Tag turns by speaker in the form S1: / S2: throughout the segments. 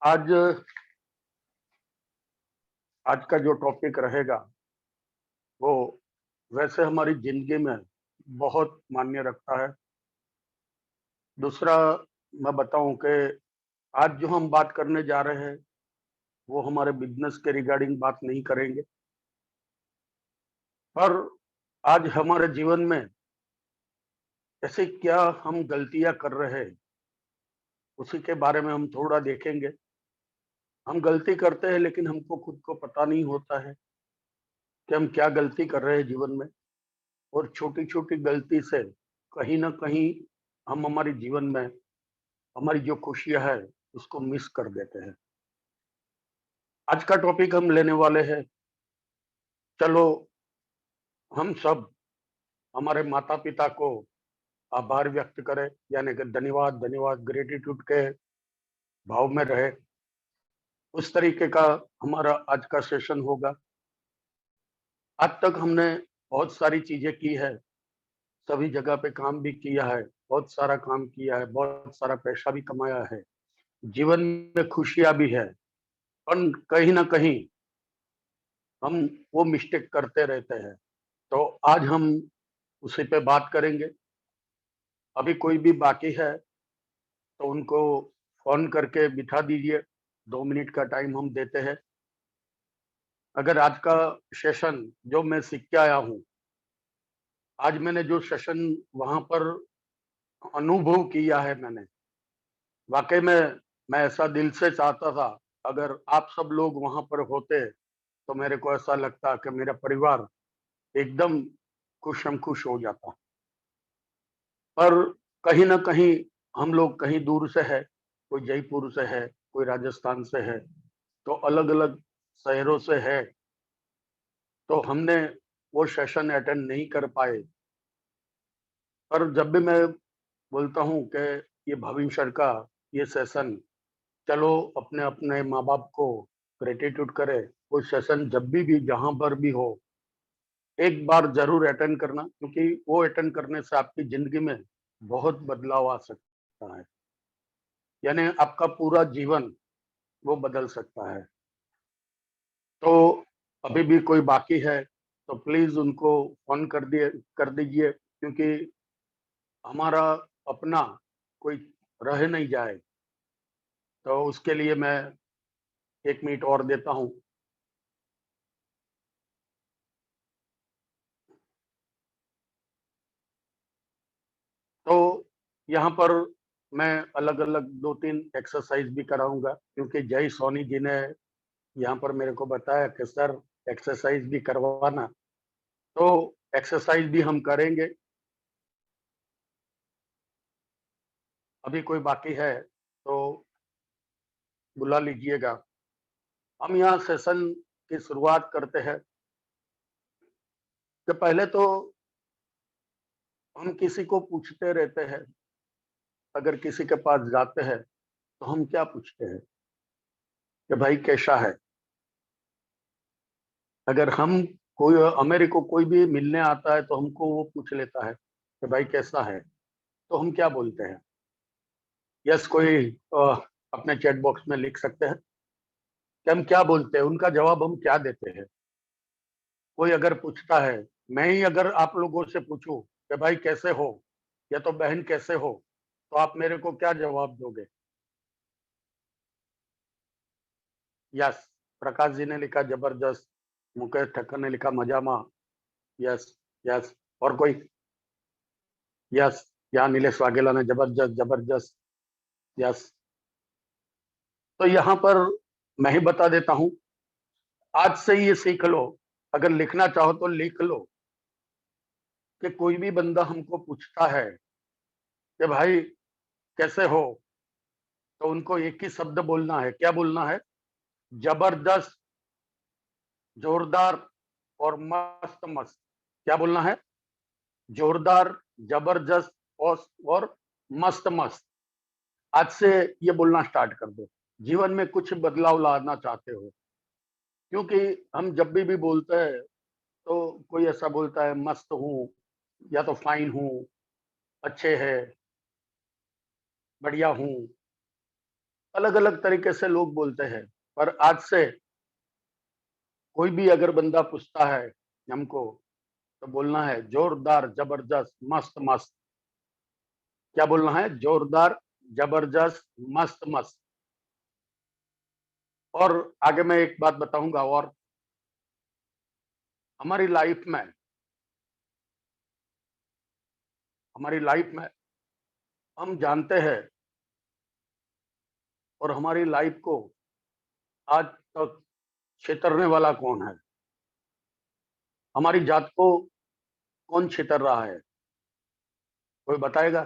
S1: आज आज का जो टॉपिक रहेगा वो वैसे हमारी जिंदगी में बहुत मायने रखता है। दूसरा, मैं बताऊं कि आज जो हम बात करने जा रहे हैं वो हमारे बिजनेस के रिगार्डिंग बात नहीं करेंगे, पर आज हमारे जीवन में ऐसे क्या हम गलतियां कर रहे हैं उसी के बारे में हम थोड़ा देखेंगे। हम गलती करते हैं लेकिन हमको खुद को पता नहीं होता है कि हम क्या गलती कर रहे हैं जीवन में, और छोटी छोटी गलती से कहीं ना कहीं हम हमारे जीवन में हमारी जो खुशियां है उसको मिस कर देते हैं। आज का टॉपिक हम लेने वाले हैं, चलो हम सब हमारे माता पिता को आभार व्यक्त करें, यानी कि धन्यवाद धन्यवाद ग्रेटिट्यूड के भाव में रहे। उस तरीके का हमारा आज का सेशन होगा। आज तक हमने बहुत सारी चीजें की है, सभी जगह पे काम भी किया है, बहुत सारा काम किया है, बहुत सारा पैसा भी कमाया है, जीवन में खुशियां भी है, पर कहीं ना कहीं हम वो मिस्टेक करते रहते हैं। तो आज हम उसी पे बात करेंगे। अभी कोई भी बाकी है तो उनको फोन करके बिठा दीजिए, 2 मिनट का टाइम हम देते हैं। अगर आज का सेशन जो मैं सीख के आया हूँ, आज मैंने जो सेशन वहां पर अनुभव किया है, मैंने वाकई में मैं ऐसा दिल से चाहता था अगर आप सब लोग वहां पर होते तो मेरे को ऐसा लगता कि मेरा परिवार एकदम खुशम खुश हो जाता। पर कहीं ना कहीं हम लोग कहीं दूर से है, कोई जयपुर से है, कोई राजस्थान से है, तो अलग अलग शहरों से है, तो हमने वो सेशन अटेंड नहीं कर पाए। पर जब भी मैं बोलता हूँ कि ये भविष्य का ये सेशन, चलो अपने अपने माँ बाप को ग्रेटिट्यूड करे, वो सेशन जब भी जहां पर भी हो एक बार जरूर अटेंड करना, क्योंकि वो अटेंड करने से आपकी जिंदगी में बहुत बदलाव आ सकता है, यानी आपका पूरा जीवन वो बदल सकता है। तो अभी भी कोई बाकी है तो प्लीज उनको फोन कर दीजिए, क्योंकि हमारा अपना कोई रह नहीं जाए। तो उसके लिए मैं 1 मिनट और देता हूँ। तो यहाँ पर मैं अलग अलग 2-3 एक्सरसाइज भी कराऊंगा, क्योंकि जय सोनी जी ने यहाँ पर मेरे को बताया कि सर एक्सरसाइज भी करवाना, तो एक्सरसाइज भी हम करेंगे। अभी कोई बाकी है तो बुला लीजिएगा। हम यहाँ सेशन की शुरुआत करते हैं कि पहले तो हम किसी को पूछते रहते हैं, अगर किसी के पास जाते हैं तो हम क्या पूछते हैं कि भाई कैसा है। अगर हम कोई मेरे को कोई भी मिलने आता है तो हमको वो पूछ लेता है कि भाई कैसा है, तो हम क्या बोलते हैं। यस, कोई अपने चैट बॉक्स में लिख सकते हैं कि हम क्या बोलते हैं, उनका जवाब हम क्या देते हैं। कोई अगर पूछता है, मैं ही अगर आप लोगों से पूछूं कि भाई कैसे हो या तो बहन कैसे हो, तो आप मेरे को क्या जवाब दोगे। यस, प्रकाश जी ने लिखा जबरदस्त, मुकेश ठक्कर ने लिखा मजामा। यस, यस, और कोई। यस, यहाँ नीलेश वाघेला ने जबरदस्त जबरदस्त। यस, तो यहाँ पर मैं ही बता देता हूँ, आज से ये सीख लो, अगर लिखना चाहो तो लिख लो कि कोई भी बंदा हमको पूछता है कि भाई कैसे हो, तो उनको एक ही शब्द बोलना है। क्या बोलना है? जबरदस्त, जोरदार और मस्त मस्त। क्या बोलना है? जोरदार, जबरदस्त और मस्त मस्त। आज से ये बोलना स्टार्ट कर दो, जीवन में कुछ बदलाव लाना चाहते हो। क्योंकि हम जब भी बोलते हैं तो कोई ऐसा बोलता है मस्त हूँ, या तो फाइन हूँ, अच्छे है, बढ़िया हूँ। अलग अलग तरीके से लोग बोलते हैं, पर आज से कोई भी अगर बंदा पूछता है हमको, तो बोलना है जोरदार, जबरदस्त, मस्त मस्त। क्या बोलना है? जोरदार, जबरदस्त, मस्त मस्त। और आगे मैं एक बात बताऊंगा, और हमारी लाइफ में हम जानते हैं, और हमारी लाइफ को आज तक छेतरने वाला कौन है? हमारी जात को कौन छेतर रहा है? कोई बताएगा?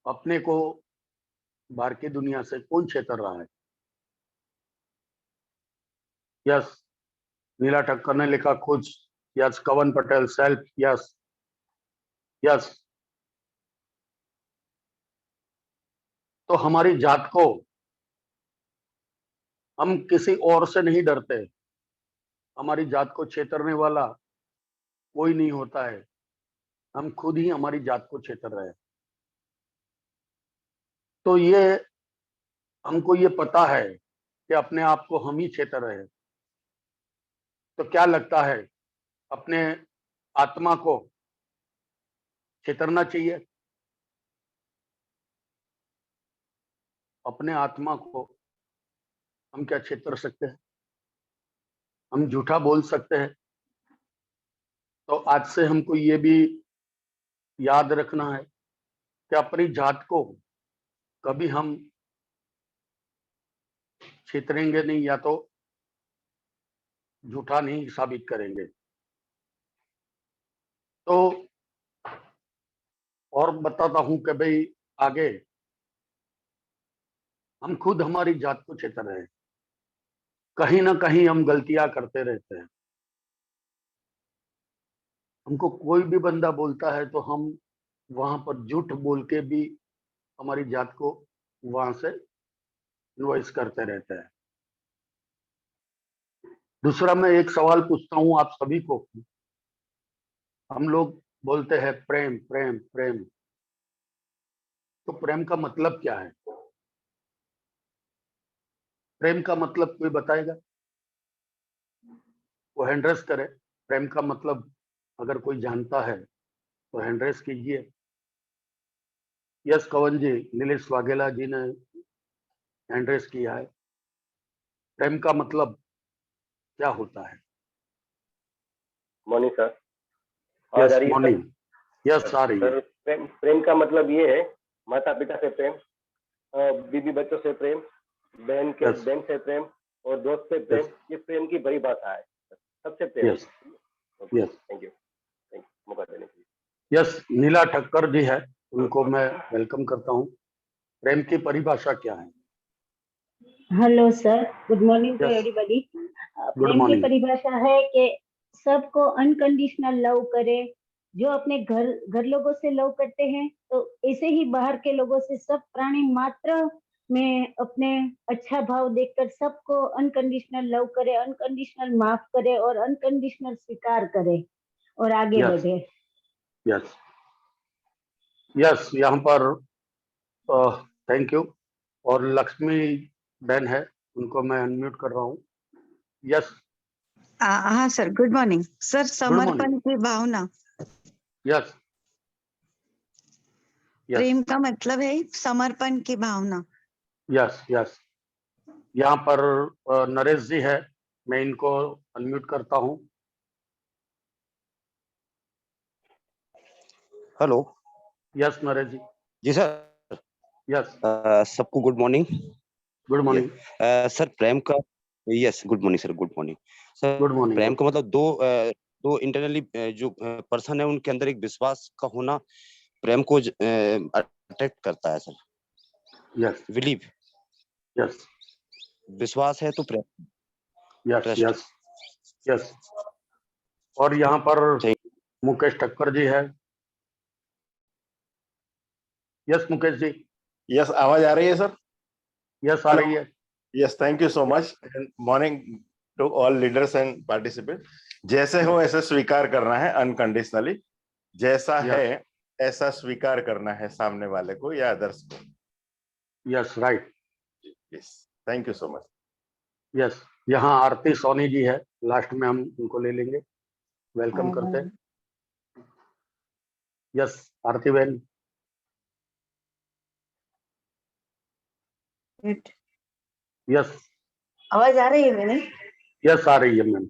S1: अपने को बाहर की दुनिया से कौन छेतर रहा है? यस, नीला ठक्कर ने लिखा खुद। यस, कवन पटेल सेल्फ। Yes yes. तो हमारी जात को हम किसी और से नहीं डरते। हमारी जात को छेतरने वाला कोई नहीं होता है। हम खुद ही हमारी जात को छेतर रहे हैं। तो ये हमको ये पता है कि अपने आप को हम ही छेतर रहे हैं। तो क्या लगता है, अपने आत्मा को छेतरना चाहिए? अपने आत्मा को हम क्या छेतर सकते हैं? हम झूठा बोल सकते हैं? तो आज से हमको ये भी याद रखना है कि अपनी जात को कभी हम छेतरेंगे नहीं, या तो झूठा नहीं साबित करेंगे। तो और बताता हूं कि भाई आगे हम खुद हमारी जात को छेतर रहे हैं। कहीं ना कहीं हम गलतियां करते रहते हैं। हमको कोई भी बंदा बोलता है तो हम वहां पर झूठ बोल के भी हमारी जात को वहां से इन्वॉइस करते रहते हैं। दूसरा, मैं एक सवाल पूछता हूं आप सभी को। हम लोग बोलते हैं प्रेम प्रेम प्रेम, तो प्रेम का मतलब क्या है? प्रेम का मतलब कोई बताएगा? वो हैंड रेस करे। प्रेम का मतलब अगर कोई जानता है तो हैंड रेस कीजिए। यस कवन जी, नीलेश वाघेला जी ने हैंड रेस किया है। प्रेम का मतलब क्या होता है?
S2: मॉर्निंग सर, आवाज आ
S1: यस
S2: रही है सर?
S1: मॉर्निंग। यस आ रही है।
S2: सर, प्रेम का मतलब ये है, माता पिता से प्रेम, बीबी बच्चों से प्रेम,
S1: यस
S2: बहन से प्रेम और दोस्त से प्रेम।
S1: यस
S2: ये प्रेम की परिभाषा है, सबसे प्रेम।
S1: Yes
S2: okay,
S1: yes
S2: thank you मौका देने के लिए।
S1: यस। नीला ठक्कर जी है, उनको मैं वेलकम करता हूँ। प्रेम की परिभाषा क्या है?
S3: Hello sir, good morning to
S1: yes,
S3: everybody.
S1: Good
S3: प्रेम की
S1: मॉर्निंग।
S3: परिभाषा है कि सबको अनकंडीशनल लव करे। जो अपने घर लोगों से लव करते हैं, तो ऐसे ही बाहर के लोगों से सब प्राणी मात्र में अपने अच्छा भाव देखकर सबको अनकंडीशनल लव करे, अनकंडीशनल माफ करे और अनकंडीशनल स्वीकार करे और आगे
S1: यस
S3: बढ़े।
S1: Yes yes. यहाँ पर थैंक यू। और लक्ष्मी बहन है, उनको मैं अनम्यूट कर रहा हूँ। यस,
S4: हाँ sir, good morning sir.
S1: Good morning.
S4: समर्पण की भावना,
S1: यस यस
S4: प्रेम का मतलब है समर्पण की भावना।
S1: Yes yes. यहाँ पर नरेश जी है, मैं इनको अनम्यूट करता हूँ।
S5: हेलो।
S1: यस नरेश जी।
S5: जी सर।
S1: यस,
S5: सबको good morning.
S1: Good morning.
S5: Sir प्रेम का, yes good morning sir, good morning sir.
S1: Good morning.
S5: प्रेम का मतलब दो इंटरनली जो पर्सन है उनके अंदर एक विश्वास का होना प्रेम को अट्रैक्ट करता है सर।
S1: यस
S5: बिलीव,
S1: यस
S5: विश्वास है तो प्रेम।
S1: Yes
S5: trust.
S1: Yes yes. और यहाँ पर मुकेश ठक्कर जी है। यस मुकेश जी।
S6: यस, आवाज आ रही है सर?
S1: यस आ रही है।
S6: Yes, thank you so much and morning to all leaders and participant. जैसे हो ऐसे स्वीकार करना है अनकंडीशनली। जैसा
S1: Yes.
S6: है ऐसा स्वीकार करना है सामने वाले को या अदर्स को।
S1: Yes right.
S6: Yes, thank you so much.
S1: Yes, यहाँ आरती सोनी जी है, लास्ट में हम उनको ले लेंगे, वेलकम करते हैं। यस आरती बहन। यस
S7: आवाज आ रही है मैंने?
S1: यस आ रही है मैम।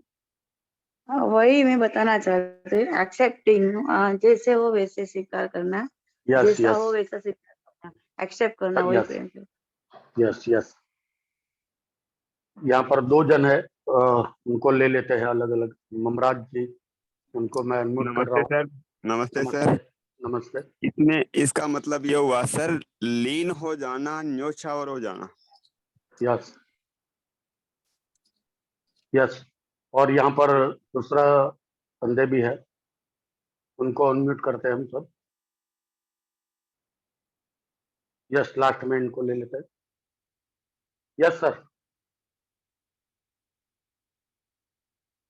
S7: वही मैं बताना चाहती हूँ, एक्सेप्टिंग, जैसे हो वैसे स्वीकार करना,
S1: यस
S7: जैसा हो
S1: यस
S7: वैसा स्वीकार करना, एक्सेप्ट करना, वही
S1: यस
S7: प्रेम है।
S1: Yes yes. यहाँ पर 2 जन है, उनको ले लेते हैं अलग अलग। ममराज जी, उनको मैं अनम्यूट कर रहा
S8: नमस्ते
S1: हूँ।
S8: सर। नमस्ते
S1: नमस्ते
S8: सर।
S1: नमस्ते।
S8: इसमें इसका मतलब ये हुआ सर, लीन हो जाना, न्योछावर हो जाना।
S1: Yes yes. और यहाँ पर दूसरा बंदे भी है, उनको अनम्यूट करते हैं हम सब। यस लास्ट में इनको ले लेते हैं। Yes sir.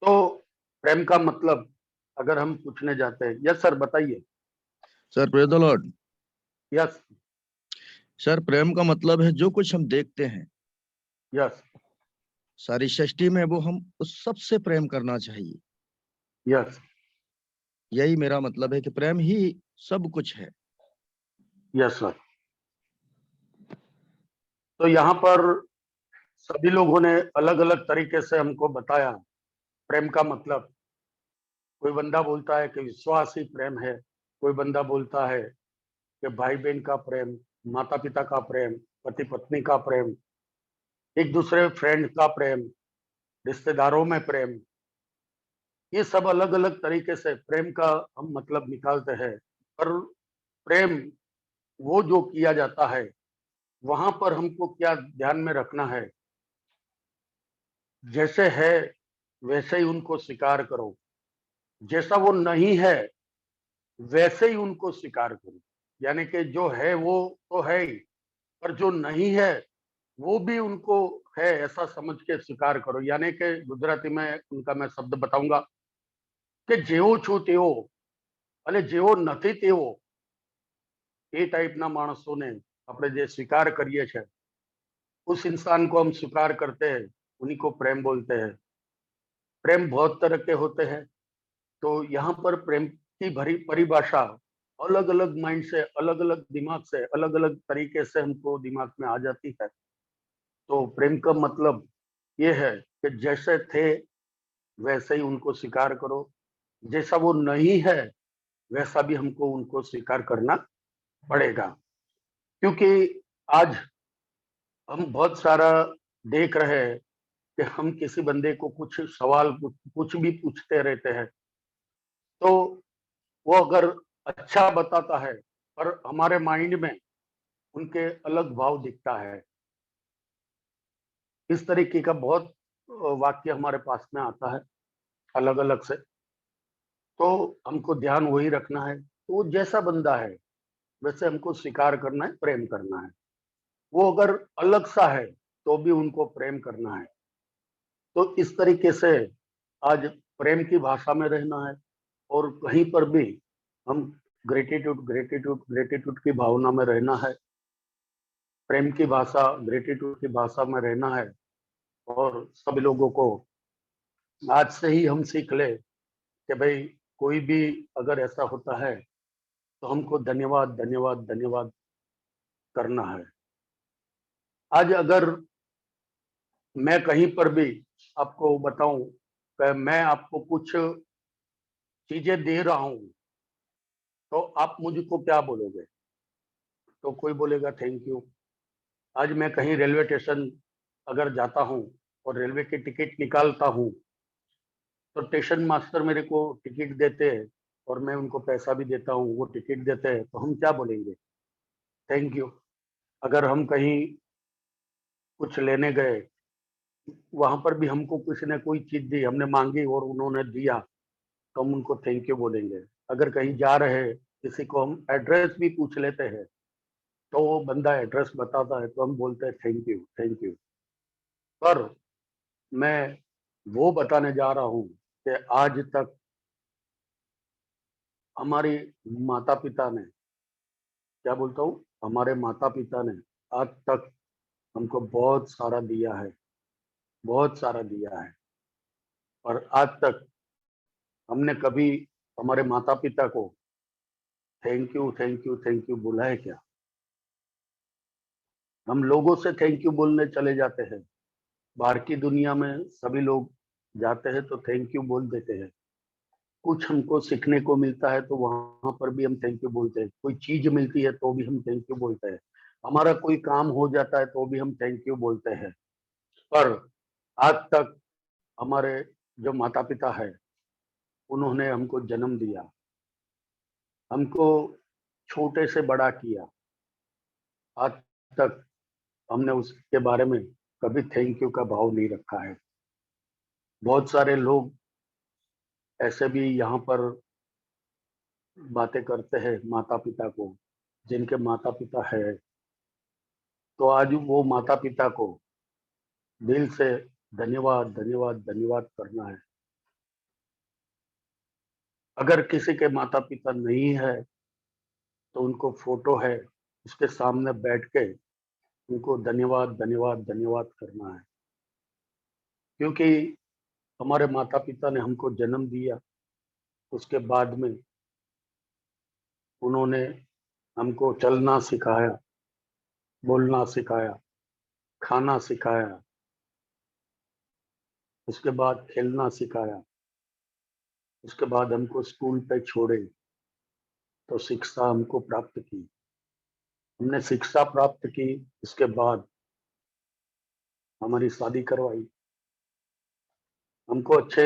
S1: तो प्रेम का मतलब अगर हम पूछने जाते हैं, यस सर बताइए।
S9: Sir praise the lord.
S1: Yes
S9: sir प्रेम का मतलब है जो कुछ हम देखते हैं
S1: यस
S9: सारी सृष्टि में, वो हम उस सबसे प्रेम करना चाहिए।
S1: यस
S9: यही मेरा मतलब है कि प्रेम ही सब कुछ है।
S1: Yes sir. तो यहाँ पर सभी लोगों ने अलग अलग तरीके से हमको बताया प्रेम का मतलब। कोई बंदा बोलता है कि विश्वास ही प्रेम है, कोई बंदा बोलता है कि भाई बहन का प्रेम, माता पिता का प्रेम, पति पत्नी का प्रेम, एक दूसरे फ्रेंड का प्रेम, रिश्तेदारों में प्रेम। ये सब अलग अलग तरीके से प्रेम का हम मतलब निकालते हैं। पर प्रेम वो जो किया जाता है, वहां पर हमको क्या ध्यान में रखना है, जैसे है वैसे ही उनको स्वीकार करो, जैसा वो नहीं है वैसे ही उनको स्वीकार करो। यानी कि जो है वो तो है ही, पर जो नहीं है वो भी उनको है ऐसा समझ के स्वीकार करो। यानी कि गुजराती में उनका मैं शब्द बताऊंगा कि जेવો છો તેવો અને જેવો નથી તેવો, એ ટાઈપના માણસોને આપણે જે સ્વીકાર કરીએ છીએ, उस इंसान को हम स्वीकार करते हैं, उन्हीं को प्रेम बोलते हैं। प्रेम बहुत तरह के होते हैं, तो यहाँ पर प्रेम की भरी परिभाषा अलग अलग माइंड से, अलग अलग दिमाग से, अलग अलग तरीके से हमको दिमाग में आ जाती है। तो प्रेम का मतलब ये है कि जैसे थे वैसे ही उनको स्वीकार करो, जैसा वो नहीं है वैसा भी हमको उनको स्वीकार करना पड़ेगा। क्योंकि आज हम बहुत सारा देख रहे हैं कि हम किसी बंदे को कुछ सवाल कुछ भी पूछते रहते हैं, तो वो अगर अच्छा बताता है पर हमारे माइंड में उनके अलग भाव दिखता है। इस तरीके का बहुत वाक्य हमारे पास में आता है अलग अलग से। तो हमको ध्यान वही रखना है, तो वो जैसा बंदा है वैसे हमको स्वीकार करना है, प्रेम करना है। वो अगर अलग सा है तो भी उनको प्रेम करना है। तो इस तरीके से आज प्रेम की भाषा में रहना है, और कहीं पर भी हम ग्रेटिट्यूड ग्रेटिट्यूड ग्रेटिट्यूड की भावना में रहना है। प्रेम की भाषा, ग्रेटिट्यूड की भाषा में रहना है। और सभी लोगों को आज से ही हम सीख ले कि भाई कोई भी अगर ऐसा होता है तो हमको धन्यवाद धन्यवाद धन्यवाद करना है। आज अगर मैं कहीं पर भी आपको बताऊं कि मैं आपको कुछ चीजें दे रहा हूं, तो आप मुझको क्या बोलोगे? तो कोई बोलेगा थैंक यू। आज मैं कहीं रेलवे स्टेशन अगर जाता हूं और रेलवे की टिकट निकालता हूं, तो स्टेशन मास्टर मेरे को टिकट देते हैं और मैं उनको पैसा भी देता हूं, वो टिकट देते हैं, तो हम क्या बोलेंगे? Thank you. अगर हम कहीं कुछ लेने गए, वहां पर भी हमको किसी ने कोई चीज दी, हमने मांगी और उन्होंने दिया, तो हम उनको थैंक यू बोलेंगे। अगर कहीं जा रहे हैं, किसी को हम एड्रेस भी पूछ लेते हैं, तो वो बंदा एड्रेस बताता है तो हम बोलते हैं थैंक यू थैंक यू। पर मैं वो बताने जा रहा हूँ कि आज तक हमारी माता पिता ने, क्या बोलता हूँ, हमारे माता पिता ने आज तक हमको बहुत सारा दिया है, बहुत सारा दिया है। और आज तक हमने कभी हमारे माता पिता को thank you thank you thank you बोला है क्या? हम लोगों से थैंक यू बोलने चले जाते हैं। बाहर की दुनिया में सभी लोग जाते हैं तो थैंक यू बोल देते हैं। कुछ हमको सीखने को मिलता है तो वहां पर भी हम थैंक यू बोलते हैं। कोई चीज मिलती है तो भी हम थैंक यू बोलते हैं। हमारा कोई काम हो जाता है तो भी हम थैंक यू बोलते हैं। पर आज तक हमारे जो माता पिता है, उन्होंने हमको जन्म दिया, हमको छोटे से बड़ा किया। आज तक हमने उसके बारे में कभी थैंक यू का भाव नहीं रखा है। बहुत सारे लोग ऐसे भी यहाँ पर बातें करते हैं माता पिता को, जिनके माता पिता है, तो आज वो माता पिता को दिल से धन्यवाद धन्यवाद धन्यवाद करना है। अगर किसी के माता पिता नहीं है तो उनको फोटो है, उसके सामने बैठ के उनको धन्यवाद धन्यवाद धन्यवाद करना है। क्योंकि हमारे माता पिता ने हमको जन्म दिया, उसके बाद में उन्होंने हमको चलना सिखाया, बोलना सिखाया, खाना सिखाया, उसके बाद खेलना सिखाया, उसके बाद हमको स्कूल पे छोड़े तो शिक्षा हमको प्राप्त की। हमने शिक्षा प्राप्त की, इसके बाद हमारी शादी करवाई, हमको अच्छे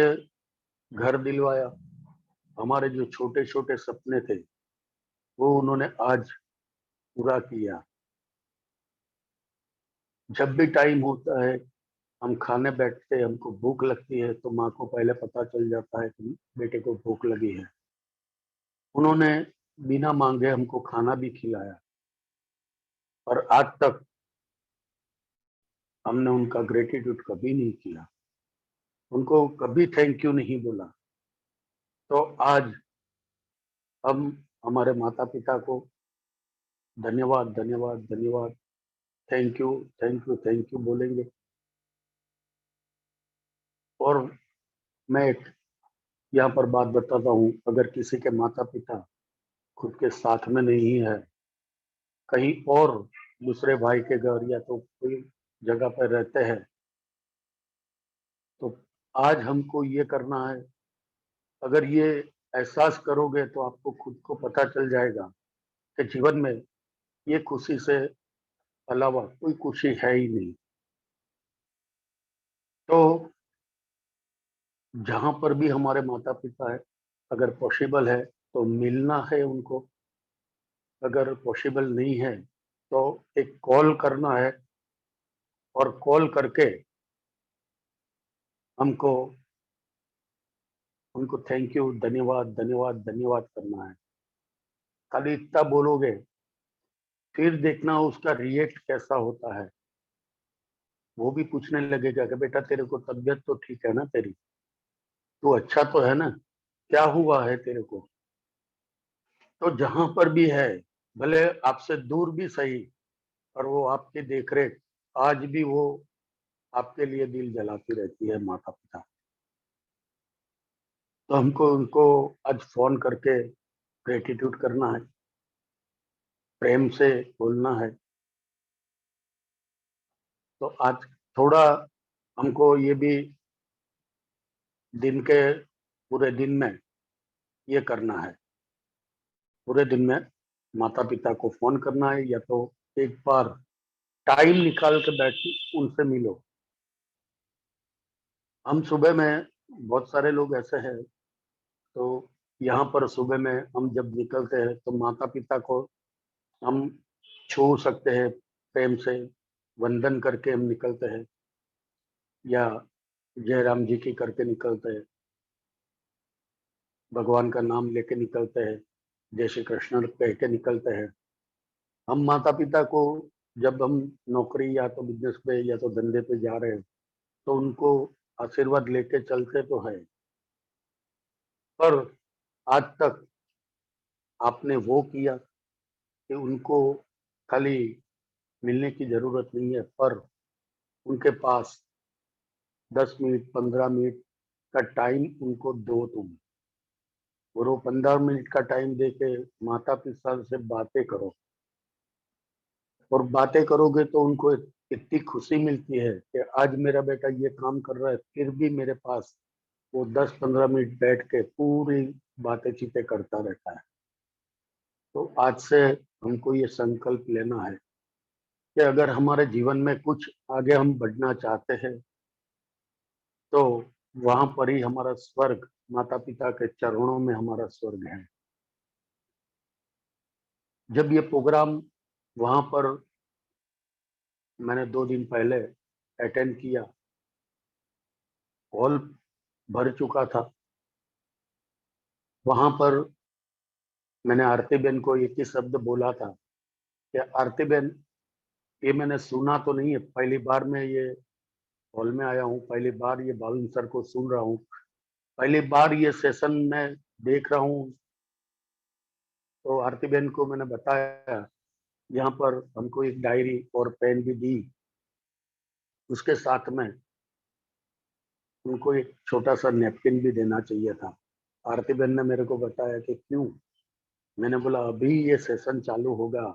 S1: घर दिलवाया। हमारे जो छोटे छोटे सपने थे वो उन्होंने आज पूरा किया। जब भी टाइम होता है, हम खाने बैठते हैं, हमको भूख लगती है तो माँ को पहले पता चल जाता है कि बेटे को भूख लगी है। उन्होंने बिना मांगे हमको खाना भी खिलाया। और आज तक हमने उनका ग्रेटिट्यूड कभी नहीं किया, उनको कभी थैंक यू नहीं बोला। तो आज हम हमारे माता पिता को धन्यवाद धन्यवाद धन्यवाद, thank you thank you thank you बोलेंगे। और मैं एक यहाँ पर बात बताता हूँ, अगर किसी के माता पिता खुद के साथ में नहीं है, कहीं और दूसरे भाई के घर या तो कोई जगह पर रहते हैं, तो आज हमको ये करना है। अगर ये एहसास करोगे तो आपको खुद को पता चल जाएगा कि जीवन में ये खुशी से अलावा कोई खुशी है ही नहीं। तो जहाँ पर भी हमारे माता पिता है, अगर पॉसिबल है तो मिलना है उनको। अगर पॉसिबल नहीं है तो एक कॉल करना है, और कॉल करके हमको उनको थैंक यू धन्यवाद धन्यवाद धन्यवाद करना है। खाली इतना बोलोगे, फिर देखना उसका रिएक्ट कैसा होता है। वो भी पूछने लगेगा कि बेटा तेरे को तबीयत तो ठीक है ना तेरी, तू अच्छा तो है ना, क्या हुआ है तेरे को? तो जहां पर भी है, भले आपसे दूर भी सही, और वो आपकी देखरेख आज भी वो आपके लिए दिल जलाती रहती है माता पिता। तो हमको उनको आज फोन करके ग्रेटिट्यूड करना है, प्रेम से बोलना है। तो आज थोड़ा हमको ये भी दिन के पूरे दिन में ये करना है, पूरे दिन में माता पिता को फोन करना है, या तो एक बार टाइम निकाल के बैठ के उनसे मिलो। हम सुबह में, बहुत सारे लोग ऐसे हैं, तो यहाँ पर सुबह में हम जब निकलते हैं तो माता पिता को हम छू सकते हैं, प्रेम से वंदन करके हम निकलते हैं, या जय राम जी की करके निकलते हैं, भगवान का नाम लेके निकलते हैं, जय श्री कृष्ण कह के निकलते हैं। हम माता पिता को जब हम नौकरी या तो बिजनेस पे या तो धंधे पे जा रहे हैं तो उनको आशीर्वाद लेके चलते तो है, पर आज तक आपने वो किया कि उनको खाली मिलने की जरूरत नहीं है, पर उनके पास 10 मिनट 15 मिनट का टाइम उनको दो तुम, और वो 15 मिनट का टाइम दे के माता पिता से बातें करो। और बातें करोगे तो उनको इतनी खुशी मिलती है कि आज मेरा बेटा ये काम कर रहा है, फिर भी मेरे पास वो 10-15 मिनट बैठ के पूरी बातें चीतें करता रहता है। तो आज से हमको ये संकल्प लेना है कि अगर हमारे जीवन में कुछ आगे हम बढ़ना चाहते हैं, तो वहां पर ही हमारा स्वर्ग, माता पिता के चरणों में हमारा स्वर्ग है। जब ये प्रोग्राम वहां पर मैंने 2 दिन पहले अटेंड किया, हॉल भर चुका था। वहां पर मैंने आरती बेन को एक ही शब्द बोला था कि आरती बेन, ये मैंने सुना तो नहीं है, पहली बार मैं ये हॉल में आया हूँ, पहली बार ये बालन सर को सुन रहा हूँ, पहली बार ये सेशन में देख रहा हूँ। तो आरती बेन को मैंने बताया, यहाँ पर हमको एक डायरी और पेन भी दी, उसके साथ में उनको एक छोटा सा नैपकिन भी देना चाहिए था। आरती बेन ने मेरे को बताया कि क्यों। मैंने बोला अभी ये सेशन चालू होगा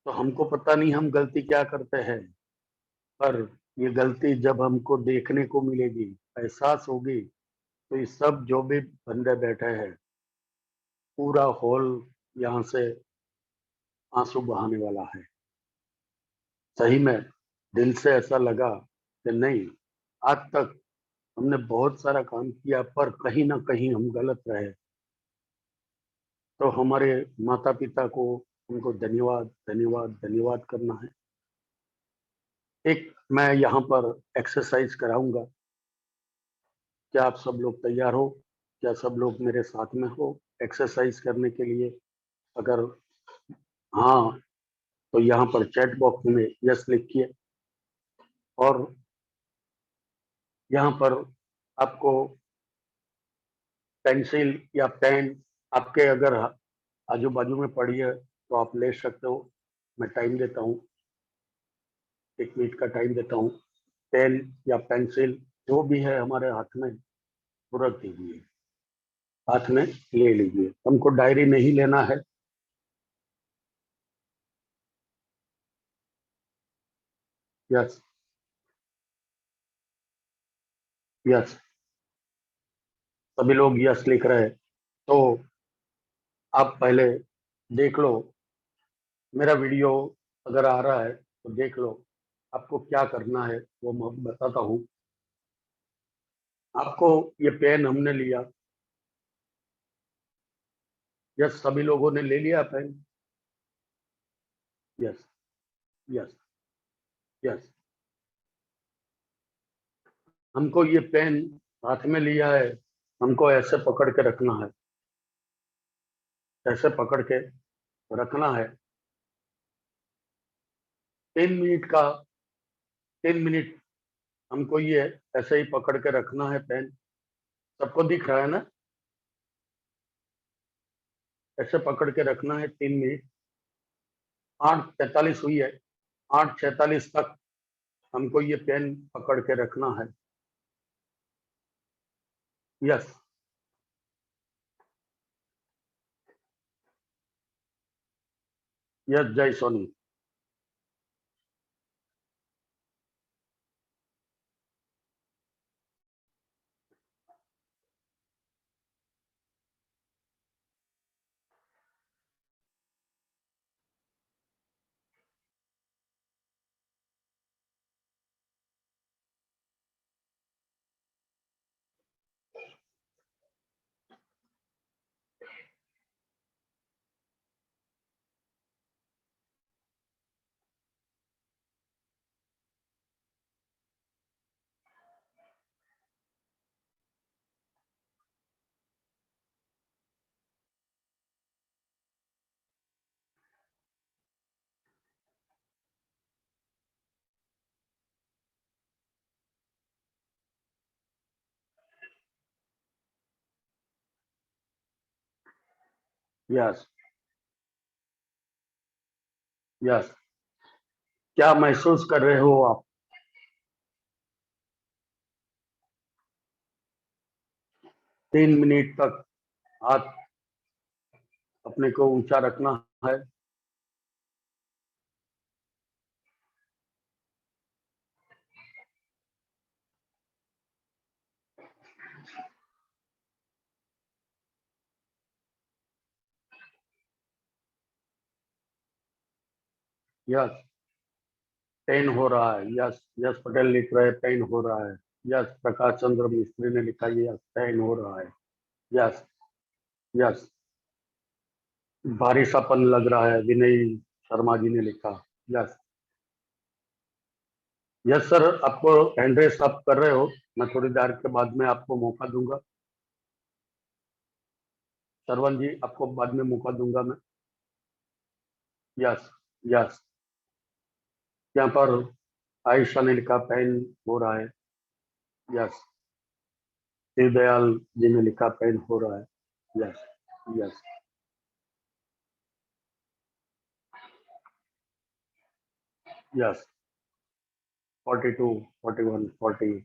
S1: तो हमको पता नहीं हम गलती क्या करते हैं, पर ये गलती जब हमको देखने को मिलेगी, एहसास होगी, तो ये सब जो भी बंदे बैठे हैं, पूरा हॉल यहाँ से आंसू बहाने वाला है। सही में दिल से ऐसा लगा कि नहीं, आज तक हमने बहुत सारा काम किया पर कहीं ना कहीं हम गलत रहे। तो हमारे माता पिता को उनको धन्यवाद धन्यवाद धन्यवाद करना है। एक मैं यहाँ पर एक्सरसाइज कराऊंगा, क्या आप सब लोग तैयार हो? क्या सब लोग मेरे साथ में हो एक्सरसाइज करने के लिए? अगर हाँ, तो यहाँ पर चैट बॉक्स में यस लिखिए। और यहाँ पर आपको पेंसिल या पेन आपके अगर आजू बाजू में पड़ी है तो आप ले सकते हो। मैं टाइम देता हूँ, 1 मिनट का टाइम देता हूँ। पेन या पेंसिल जो भी है हमारे हाथ में, वो रख दीजिए, हाथ में ले लीजिए। हमको डायरी नहीं लेना है। यस यस, सभी लोग यस लिख रहे हैं। तो आप पहले देख लो, मेरा वीडियो अगर आ रहा है तो देख लो। आपको क्या करना है वो मैं बताता हूँ। आपको ये पेन हमने लिया, यस सभी लोगों ने ले लिया पेन। यस यस यस, हमको ये पेन हाथ में लिया है, हमको ऐसे पकड़ के रखना है, ऐसे पकड़ के रखना है। 3 मिनट का, 3 मिनट हमको ये ऐसे ही पकड़ के रखना है पेन। सबको दिख रहा है ना? ऐसे पकड़ के रखना है 3 मिनट। 8:43 हुई है, 8:46 तक हमको ये पेन पकड़ के रखना है। यस यस, जय सोनी। यस यस, क्या महसूस कर रहे हो आप? तीन मिनट तक हाथ अपने को ऊंचा रखना है। यस, पेन हो रहा है। यस, यस पटेल लिख रहे हैं पेन हो रहा है। यस, प्रकाश चंद्र मिस्त्री ने लिखा यस पेन हो रहा है। यस, यस, भारी सापन लग रहा है, विनय शर्मा जी ने लिखा। यस, यस सर, आपको हैंड रेस आप कर रहे हो, मैं थोड़ी देर के बाद में आपको मौका दूंगा। श्रवण जी, आपको बाद में मौका दूंगा मैं। यस, यस, यहाँ पर आयशा ने लिखा पेन हो रहा है। यस, दीनदयाल जी ने लिखा पेन हो रहा है। Yes, yes, yes, 42, 41, 40,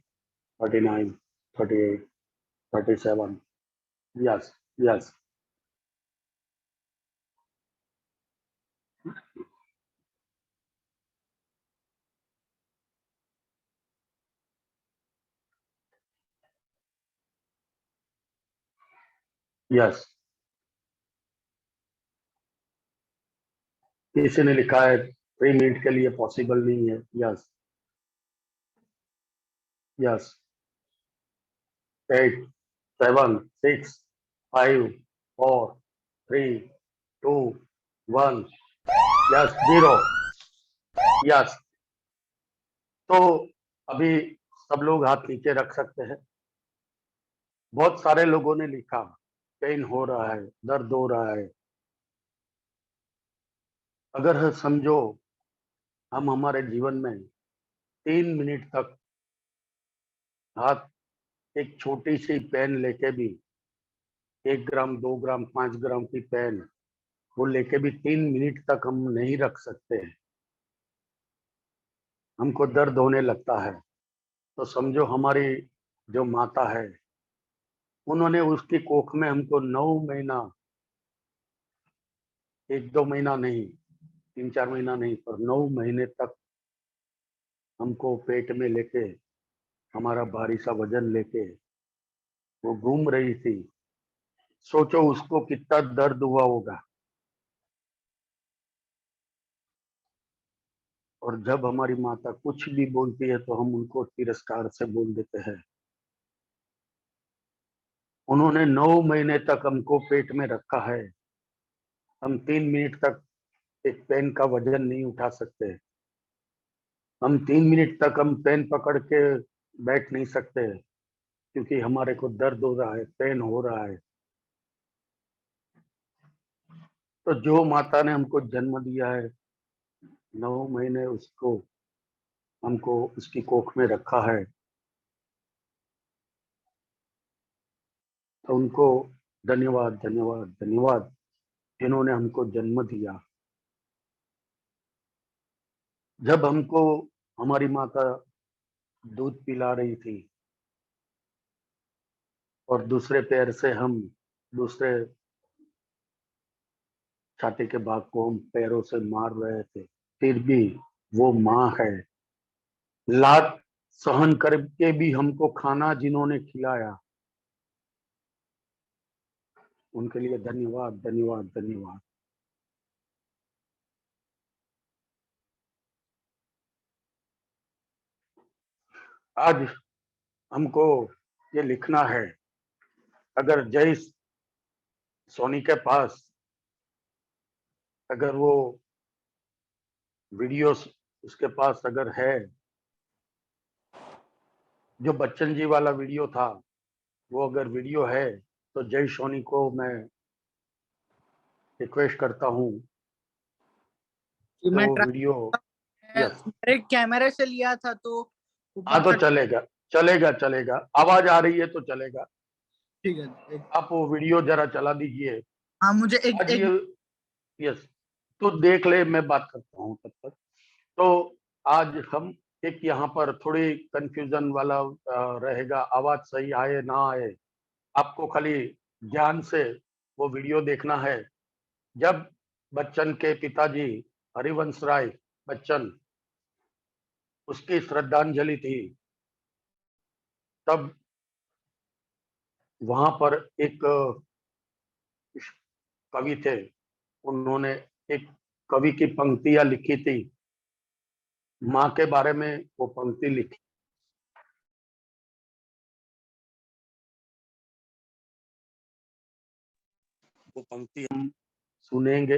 S1: 39, 38, 37. Yes, yes, yes. किसी ने लिखा है 3 मिनट के लिए पॉसिबल नहीं है। Yes, yes, 8, 7, 6, 5, 4, 3, 2, 1. यस, 0. यस, तो अभी सब लोग हाथ नीचे रख सकते हैं। बहुत सारे लोगों ने लिखा पेन हो रहा है, दर्द हो रहा है। अगर समझो हम हमारे जीवन में 3 मिनट तक हाथ एक छोटी सी पेन लेके भी 1 ग्राम, 2 ग्राम, 5 ग्राम की पेन वो लेके भी 3 मिनट तक हम नहीं रख सकते हैं, हमको दर्द होने लगता है। तो समझो हमारी जो माता है, उन्होंने उसकी कोख में हमको 9 महीना, 1-2 महीना नहीं, 3-4 महीना नहीं, पर 9 महीने तक हमको पेट में लेके, हमारा भारी सा वजन लेके वो घूम रही थी। सोचो उसको कितना दर्द हुआ होगा। और जब हमारी माता कुछ भी बोलती है तो हम उनको तिरस्कार से बोल देते हैं। उन्होंने 9 महीने तक हमको पेट में रखा है। हम 3 मिनट तक एक पेन का वजन नहीं उठा सकते। हम 3 मिनट तक हम पेन पकड़ के बैठ नहीं सकते, क्योंकि हमारे को दर्द हो रहा है, पेन हो रहा है। तो जो माता ने हमको जन्म दिया है, 9 महीने उसको हमको उसकी कोख में रखा है, तो उनको धन्यवाद, धन्यवाद, धन्यवाद, जिन्होंने हमको जन्म दिया। जब हमको हमारी माता दूध पिला रही थी और दूसरे पैर से हम दूसरे छाती के भाग को हम पैरों से मार रहे थे, फिर भी वो माँ है। लात सहन करके भी हमको खाना जिन्होंने खिलाया, उनके लिए धन्यवाद, धन्यवाद, धन्यवाद। आज हमको ये लिखना है, अगर जय सोनी के पास अगर वो वीडियोस उसके पास अगर है, जो बच्चन जी वाला वीडियो था, वो अगर वीडियो है, तो जय सोनी को मैं रिक्वेस्ट करता हूँ
S10: कि
S1: कि
S10: मैं
S1: वो वीडियो। यस,
S10: मेरे कैमरे से लिया था तो
S1: हाँ, तो चलेगा, चलेगा, चलेगा, आवाज आ रही है तो चलेगा।
S10: ठीक है।
S1: आप वो वीडियो जरा चला दीजिए।
S10: हाँ, मुझे
S1: आज ये, यस, तो देख ले, मैं बात करता हूँ तब तक। तो आज हम एक यहाँ पर थोड़ी कंफ्यूजन वाला रहेगा, आवाज सही आए ना आए, आपको खाली ध्यान से वो वीडियो देखना है। जब बच्चन के पिताजी हरिवंश राय बच्चन उसकी श्रद्धांजलि थी, तब वहां पर एक कवि थे, उन्होंने एक कवि की पंक्तियां लिखी थी, माँ के बारे में वो पंक्ति लिखी। वो पंक्ति हम सुनेंगे।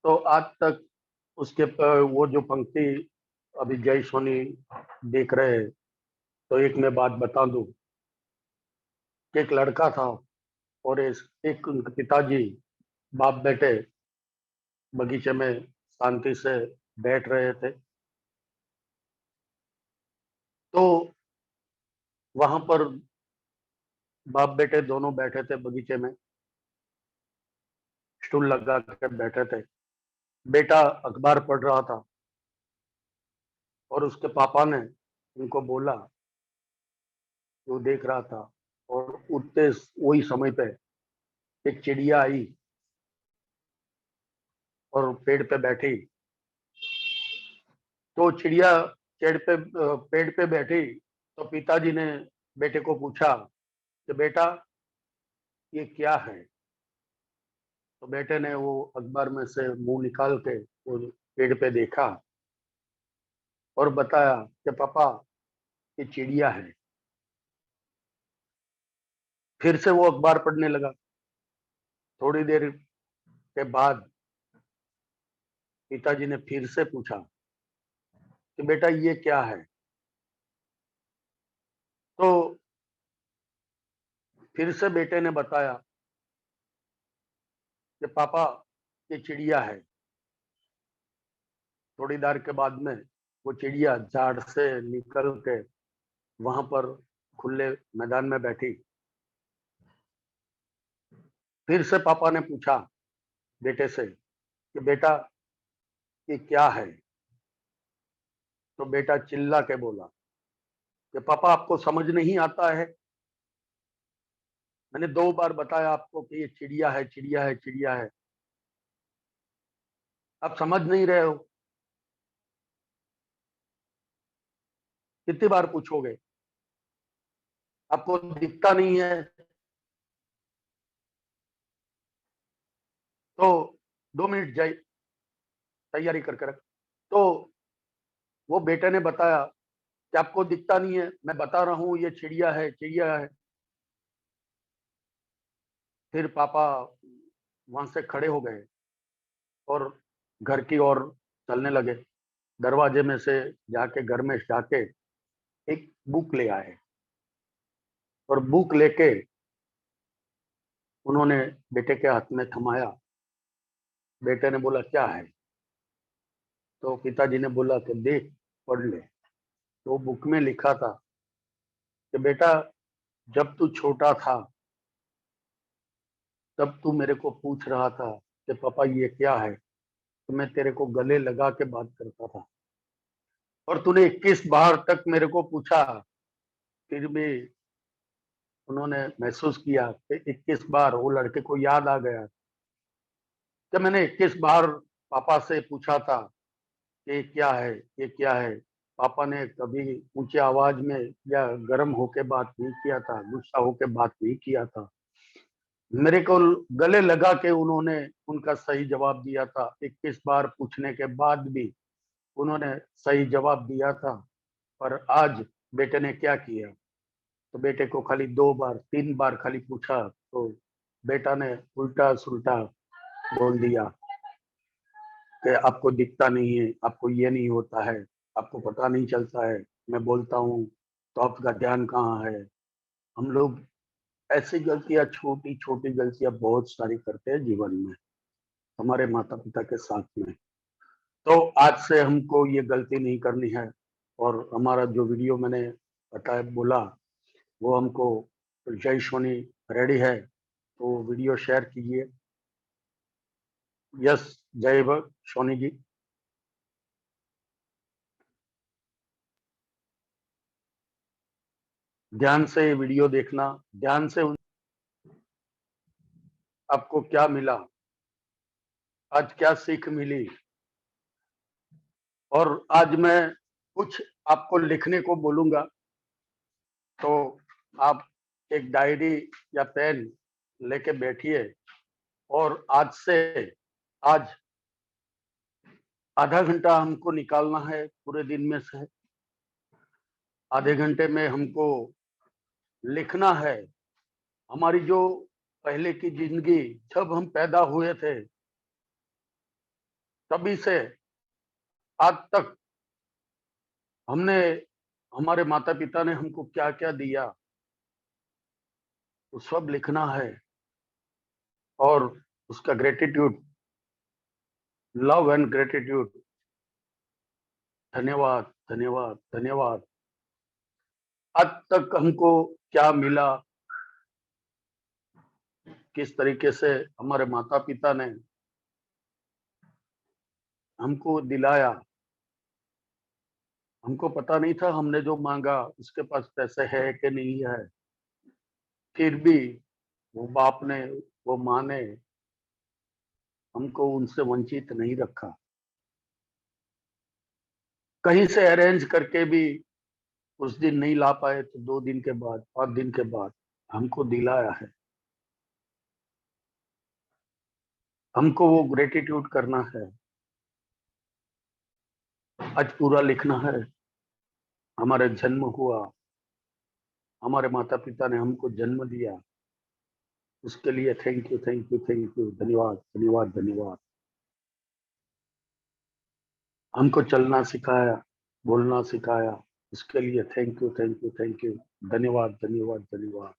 S1: तो आज तक उसके वो जो पंक्ति अभी जय सोनी देख रहे हैं, तो एक मैं बात बता दूं कि एक लड़का था और एक उनके पिताजी बाप बेटे बगीचे में शांति से बैठ रहे थे। तो वहां पर बाप बेटे दोनों बैठे थे बगीचे में, स्टूल लगा कर बैठे थे। बेटा अखबार पढ़ रहा था और उसके पापा ने उनको बोला, वो देख रहा था, और उतने वही समय पे एक चिड़िया आई और पेड़ पे बैठी। तो चिड़िया पेड़ पे बैठी, तो पिताजी ने बेटे को पूछा कि बेटा ये क्या है। तो बेटे ने वो अखबार में से मुंह निकाल के वो पेड़ पे देखा और बताया कि पापा ये चिड़िया है। फिर से वो अखबार पढ़ने लगा। थोड़ी देर के बाद पिताजी ने फिर से पूछा कि बेटा ये क्या है। तो फिर से बेटे ने बताया कि पापा ये चिड़िया है। थोड़ी देर के बाद में वो चिड़िया झाड़ से निकल के वहां पर खुले मैदान में बैठी। फिर से पापा ने पूछा बेटे से कि बेटा ये क्या है। तो बेटा चिल्ला के बोला कि पापा आपको समझ नहीं आता है, मैंने 2 बार बताया आपको कि ये चिड़िया है, चिड़िया है, चिड़िया है, आप समझ नहीं रहे हो। कितनी बार पूछोगे, आपको दिखता नहीं है। तो 2 मिनट जाए तैयारी करके रख। तो वो बेटे ने बताया कि आपको दिखता नहीं है, मैं बता रहा हूं ये चिड़िया है, चिड़िया है। फिर पापा वहां से खड़े हो गए और घर की ओर चलने लगे। दरवाजे में से जाके घर में जाके एक बुक ले आए और बुक लेके उन्होंने बेटे के हाथ में थमाया। बेटे ने बोला क्या है। तो पिताजी ने बोला कि देख पढ़ ले। तो बुक में लिखा था कि बेटा जब तू छोटा था तब तू मेरे को पूछ रहा था कि पापा ये क्या है, तो मैं तेरे को गले लगा के बात करता था, और तूने 21 बार तक मेरे को पूछा, फिर भी उन्होंने महसूस किया कि 21 बार वो लड़के को याद आ गया कि मैंने 21 बार पापा से पूछा था कि ये क्या है, ये क्या है। पापा ने कभी ऊंची आवाज में या गर्म होके बात नहीं किया था, गुस्सा होके बात नहीं किया था। मेरे को गले लगा के उन्होंने उनका सही जवाब दिया था। 21 बार पूछने के बाद भी उन्होंने सही जवाब दिया था। पर आज बेटे ने क्या किया, तो बेटे को खाली 2 बार 3 बार खाली पूछा, तो बेटा ने उल्टा सुल्टा बोल दिया कि आपको दिखता नहीं है, आपको ये नहीं होता है, आपको पता नहीं चलता है, मैं बोलता हूँ तो आपका ध्यान कहाँ है। हम लोग ऐसी गलतियां, छोटी छोटी गलतियां बहुत सारी करते हैं जीवन में हमारे माता पिता के साथ में। तो आज से हमको ये गलती नहीं करनी है। और हमारा जो वीडियो मैंने बताया बोला, वो हमको जय सोनी रेडी है तो वीडियो शेयर कीजिए। यस, जय भगत सोनी जी। ध्यान से वीडियो देखना, ध्यान से आपको क्या मिला, आज क्या सीख मिली। और आज मैं कुछ आपको लिखने को बोलूंगा, तो आप एक डायरी या पेन लेके बैठिए और आज आधा घंटा हमको निकालना है पूरे दिन में से। आधे घंटे में हमको लिखना है हमारी जो पहले की जिंदगी, जब हम पैदा हुए थे तभी से आज तक हमने, हमारे माता पिता ने हमको क्या क्या दिया, वो सब लिखना है। और उसका ग्रेटिट्यूड, लव एंड ग्रेटिट्यूड, धन्यवाद धन्यवाद धन्यवाद। आज तक हमको क्या मिला, किस तरीके से हमारे माता पिता ने हमको दिलाया। हमको पता नहीं था, हमने जो मांगा उसके पास पैसे है कि नहीं है, फिर भी वो बाप ने, वो माँ ने हमको उनसे वंचित नहीं रखा। कहीं से अरेंज करके भी उस दिन नहीं ला पाए तो 2 दिन के बाद, 5 दिन के बाद हमको दिलाया है। हमको वो ग्रेटिट्यूड करना है। आज पूरा लिखना है। हमारे जन्म हुआ, हमारे माता पिता ने हमको जन्म दिया, उसके लिए thank you thank you thank you, धन्यवाद धन्यवाद धन्यवाद। हमको चलना सिखाया, बोलना सिखाया, उसके लिए thank you thank you thank you, धन्यवाद धन्यवाद धन्यवाद।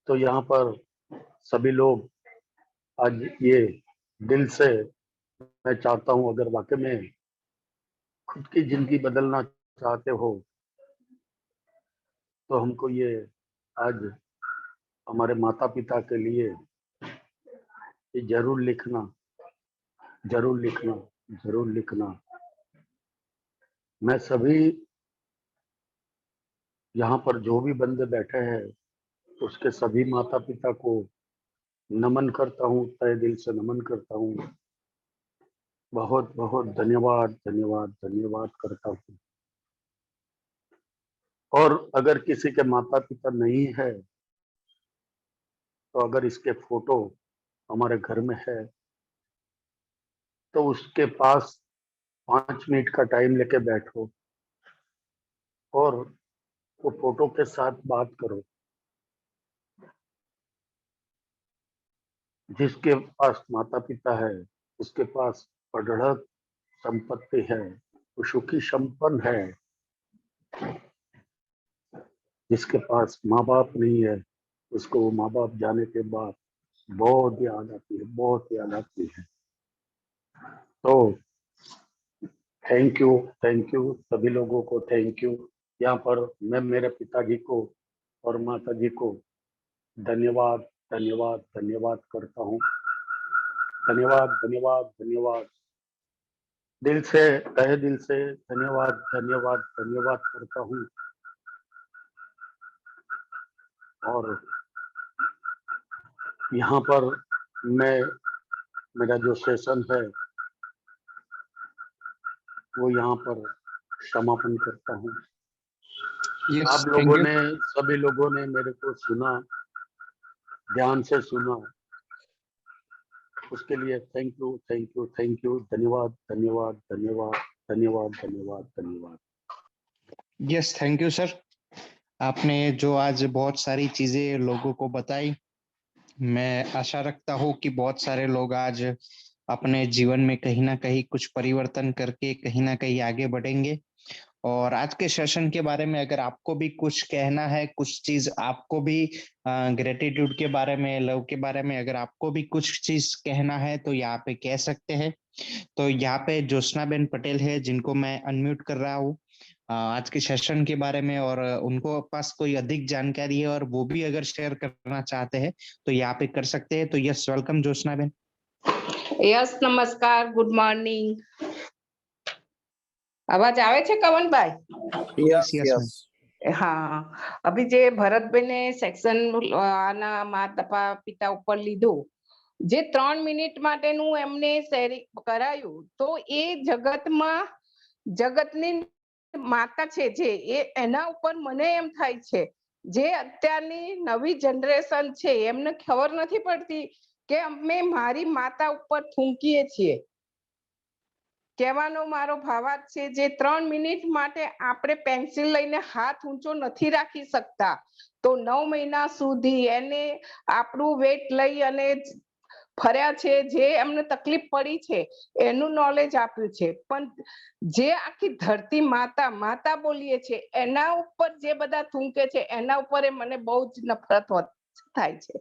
S1: तो यहाँ पर सभी लोग आज ये दिल से मैं चाहता हूँ, अगर वाकई में खुद की जिंदगी बदलना चाहते हो तो हमको ये आज हमारे माता पिता के लिए ये जरूर लिखना, जरूर लिखना, जरूर लिखना। मैं सभी यहाँ पर जो भी बंदे बैठे हैं उसके सभी माता पिता को नमन करता हूँ, तहे दिल से नमन करता हूँ। बहुत बहुत धन्यवाद धन्यवाद धन्यवाद करता हूँ। और अगर किसी के माता पिता नहीं है तो अगर इसके फोटो हमारे घर में है तो उसके पास 5 मिनट का टाइम लेके बैठो और वो फोटो के साथ बात करो। जिसके पास माता पिता है उसके पास अढळक संपत्ति है, वो सुखी संपन्न है। जिसके पास माँ बाप नहीं है उसको वो माँ बाप जाने के बाद बहुत याद आती है, बहुत याद आती है। तो थैंक यू सभी लोगों को, थैंक यू। यहाँ पर मैं मेरे पिताजी को और माता जी को धन्यवाद धन्यवाद धन्यवाद करता हूँ। धन्यवाद धन्यवाद धन्यवाद, दिल से, तहे दिल से धन्यवाद धन्यवाद धन्यवाद करता हूँ। और यहाँ पर मैं, मेरा जो सेशन है वो यहाँ पर समापन करता हूँ। आप लोगों ने, सभी लोगों ने मेरे को सुना, ध्यान से सुना, उसके लिए thank you thank you thank you, धन्यवाद धन्यवाद धन्यवाद धन्यवाद धन्यवाद धन्यवाद।
S11: Yes, thank you sir. आपने जो आज बहुत सारी चीजें लोगों को बताई, मैं आशा रखता हूँ कि बहुत सारे लोग आज अपने जीवन में कहीं ना कहीं कुछ परिवर्तन करके कहीं ना कहीं आगे बढ़ेंगे और आज के सेशन के बारे में अगर आपको भी कुछ कहना है, कुछ चीज आपको भी ग्रेटिट्यूड के बारे में, लव के बारे में अगर आपको भी कुछ चीज कहना है तो यहाँ पे कह सकते हैं। तो यहाँ पे ज्योत्सनाबेन पटेल है जिनको मैं अनम्यूट कर रहा हूँ आज के सेशन के बारे में, और उनको पास कोई अधिक जानकारी है और वो भी अगर शेयर करना चाहते हैं तो यहाँ पे कर सकते हैं। तो यस, वेलकम ज्योत्सनाबेन।
S12: यस, नमस्कार, गुड मॉर्निंग। અવાજ આવે છે કવનભાઈ?
S11: यस यस
S12: હા, અભી જે ભરતભાઈને સેક્શન આના માતા પિતા ઉપર લીધું, જે 3 મિનિટ માટેનું એમને શેરિંગ કરાયું, તો એ જગતની માતા છે જે એના ઉપર મને એમ થાય છે, જે અત્યારની નવી જનરેશન છે એમને ખબર નથી પડતી કે અમે મારી માતા ઉપર થૂંકીએ છીએ। કહેવાનો મારો ભાવાર્થ છે, જે 3 મિનિટ માટે આપણે પેન્સિલ લઈને હાથ ઊંચો નથી રાખી શકતા, તો 9 મહિના સુધી એને આપણું વેટ લઈ અને ફર્યા છે, જે એમને તકલીફ પડી છે એનું નોલેજ આપ્યું છે। પણ જે આખી ધરતી માતા બોલીએ છે એના ઉપર જે બધા થૂંકે છે એના ઉપર મને બહુ જ નફરત થાય છે।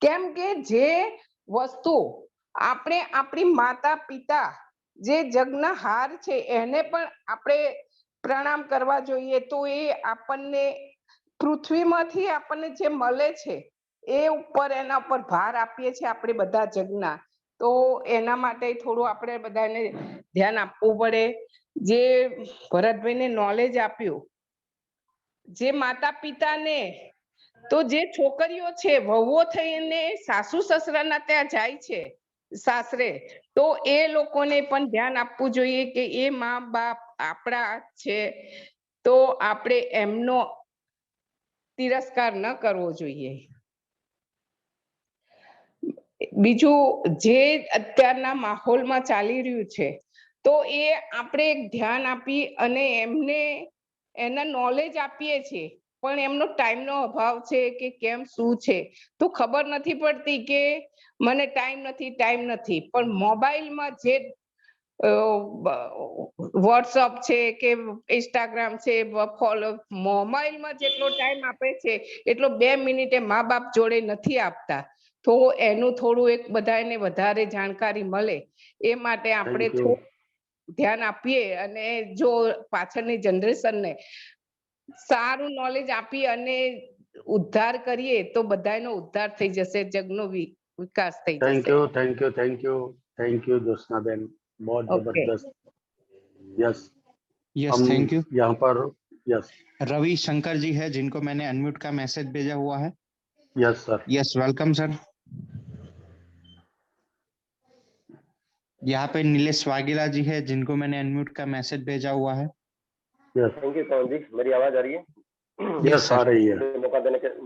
S12: કેમ કે જે વસ્તુ આપણે આપણી માતા પિતા જે જગના હાર છે એને પણ આપણે પ્રણામ કરવા જોઈએ, તો એ આપણને પૃથ્વીમાંથી આપણને જે મળે છે એ ઉપર એના ઉપર ભાર આપીએ છીએ આપણે બધા જગના। તો એના માટે થોડું આપણે બધાને ધ્યાન આપવું પડે। જે ભરતભાઈને નોલેજ આપ્યું, જે માતા પિતાને, તો જે છોકરીઓ છે વહુઓ થઈને સાસુ સસરાના ત્યાં જાય છે સાસરે, તો એ લોકોને પણ ધ્યાન આપવું જોઈએ કે એ મા બાપ આપણા છે, તો આપણે એમનો તિરસ્કાર ન કરવો જોઈએ। બીજું, જે અત્યારના માહોલમાં ચાલી રહ્યું છે, તો એ આપણે ધ્યાન આપી અને એમને એના નોલેજ આપીએ છીએ, પણ એમનો ટાઈમનો અભાવ છે કે કેમ શું છે, તો ખબર નથી પડતી કે મને ટાઈમ નથી। પણ મોબાઈલમાં જે વોટ્સઅપ છે કે ઇન્સ્ટાગ્રામ છે, મોબાઈલમાં જેટલો ટાઈમ આપે છે એટલો 2 મિનિટે મા બાપ જોડે નથી આપતા। તો એનું થોડું એક બધાને વધારે જાણકારી મળે એ માટે આપણે થોડું ધ્યાન આપીએ અને જો પાછળની જનરેશનને સારું નોલેજ આપી અને ઉદ્ધાર કરીએ તો બધાનો ઉદ્ધાર થઈ જશે, જગનો વિકાસ થઈ જશે।
S1: थैंक यू ज्योत्सनाबेन, बहुत जबरदस्त। Yes
S11: yes, thank you.
S1: यहाँ पर यस
S11: रवि शंकर जी है जिनको मैंने अनम्यूट का मैसेज भेजा हुआ है।
S1: Yes sir.
S11: Yes, welcome sir. यहाँ पे नीलेश वाघेला जी है जिनको मैंने अनम्यूट का मैसेज भेजा हुआ है।
S2: थैंक यू कौन जी, मेरी आवाज आ रही है?
S1: यस आ रही है।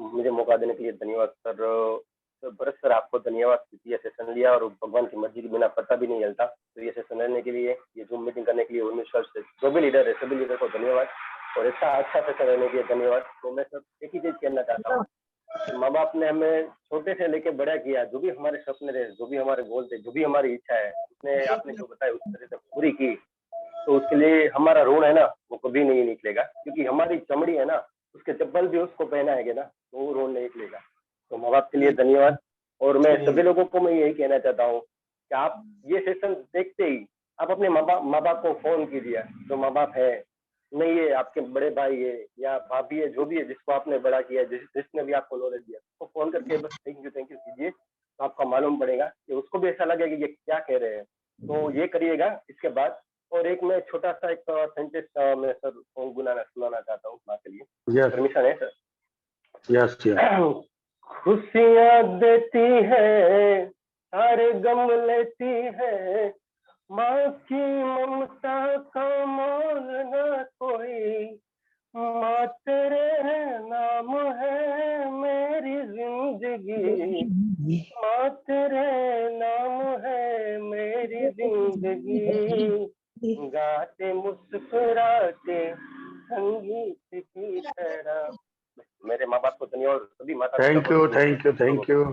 S2: मुझे मौका देने के लिए धन्यवाद सर। भरत सर, आपको धन्यवाद, ये सेशन लिया और भगवान की मर्जी के बिना पता भी नहीं चलता, तो ये सेशन लेने के लिए, ये जूम मीटिंग करने के लिए उर्मिश सर से जो भी लीडर है सभी लीडर को धन्यवाद, और इतना अच्छा सेशन लेने के लिए धन्यवाद। तो मैं सब एक ही चीज कहना चाहता हूँ, माँ बाप ने हमें छोटे से लेके बड़ा किया, जो भी हमारे सपने रहे, जो भी हमारे गोल थे, जो भी हमारी इच्छा है, उसने आपने जो बताया उस तरह से पूरी की, तो उसके लिए हमारा ऋण है ना वो कभी नहीं निकलेगा, क्योंकि हमारी चमड़ी है ना, उसके चप्पल भी उसको पहनाएंगे ना तो वो ऋण नहीं निकलेगा। तो माँ बाप के लिए धन्यवाद। और मैं सभी लोगों को मैं यही कहना चाहता हूँ कि आप ये सेशन देखते ही आप अपने माँ बाप को फोन कीजिए, जो माँ बाप है, नहीं ये आपके बड़े भाई है या भाभी है, जो भी है जिसको आपने बड़ा किया, जिसने भी आपको नॉलेज दिया, उसको फोन करके बस थैंक यू कीजिए, तो आपका मालूम पड़ेगा कि उसको भी ऐसा लगेगा कि ये क्या कह रहे हैं। तो ये करिएगा इसके बाद। और एक मैं छोटा सा एक सेंटेंस मैं सर सुनाना चाहता हूँ माँ के लिए, परमिशन है सर?
S1: यस।
S2: खुशियाँ देती है, सारे गम लेती है, माँ की ममता का मोल न कोई, माँ तेरे नाम है मेरी जिंदगी, माँ तेरे नाम है मेरी जिंदगी, गाते मुस्कुराते संगीत की तरह। मेरे माँ बाप को धन्यवाद, सभी माता
S1: thank you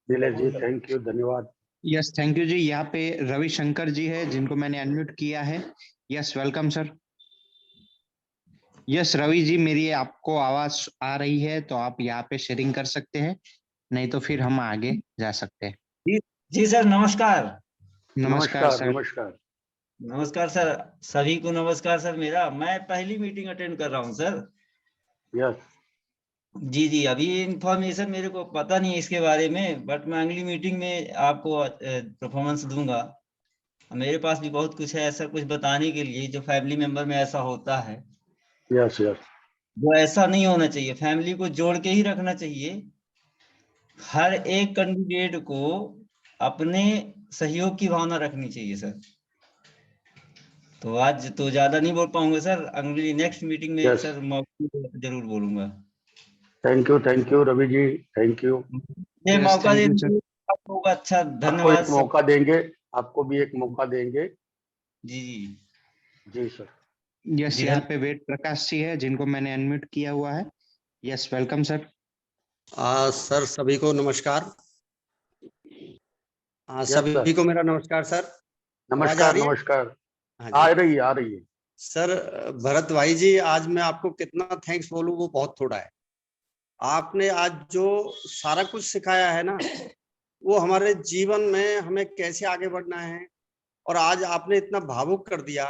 S1: Nilesh ji, thank you, धन्यवाद।
S11: Yes, thank you ji. यहाँ पे रवि शंकर जी है जिनको मैंने अनम्यूट किया है। Yes, welcome sir. Yes Ravi ji, मेरी आपको आवाज आ रही है तो आप यहाँ पे शेयरिंग कर सकते हैं, नहीं तो फिर हम आगे जा सकते हैं।
S13: जी जी सर, नमस्कार।
S11: नमस्कार
S1: नमस्कार
S11: सर।
S1: नमस्कार।
S13: नमस्कार सर, सभी को नमस्कार सर। मेरा मैं पहली मीटिंग अटेंड कर रहा हूँ सर।
S1: यस
S13: जी जी, अभी इंफॉर्मेशन मेरे को पता नहीं है इसके बारे में, बट मैं अगली मीटिंग में आपको परफॉर्मेंस दूंगा। मेरे पास भी बहुत कुछ है ऐसा कुछ बताने के लिए जो फैमिली मेंबर में ऐसा होता है,
S1: यस यस
S13: जो ऐसा नहीं होना चाहिए। फैमिली को जोड़ के ही रखना चाहिए। हर एक कैंडिडेट को अपने सहयोग की भावना रखनी चाहिए सर। तो आज तो ज्यादा नहीं बोल पाऊंगा सर, अगली नेक्स्ट मीटिंग में
S1: यस।
S13: सर मौके पे जरूर बोलूंगा।
S1: Thank you Ravi ji, thank you.
S13: ये
S11: Yes,
S13: मौका
S11: thank
S13: देने
S11: you,
S13: के
S11: sir.
S13: लिए आपको अच्छा
S1: आपको
S13: धन्यवाद
S1: एक
S13: सर।
S1: मौका देंगे, आपको भी एक मौका देंगे।
S13: जी जी
S1: जी सर।
S11: यस,
S13: जी
S11: यहाँ पे वेद प्रकाश जी है जिनको मैंने अनम्यूट किया हुआ है। Yes, welcome sir.
S14: सर सभी को नमस्कार।
S1: यस
S14: सभी
S1: सर।
S14: को मेरा नमस्कार सर। आवाज आ
S1: नमस्कार
S14: रही है?
S1: नमस्कार।
S14: हाँ
S1: आ
S14: जी
S1: रही है आ रही है।
S14: सर। भरत भाई जी, आज मैं आपको कितना थैंक्स बोलूं वो बहुत थोड़ा है। आपने आज जो सारा कुछ सिखाया है ना, वो हमारे जीवन में हमें कैसे आगे बढ़ना है, और आज आपने इतना भावुक कर दिया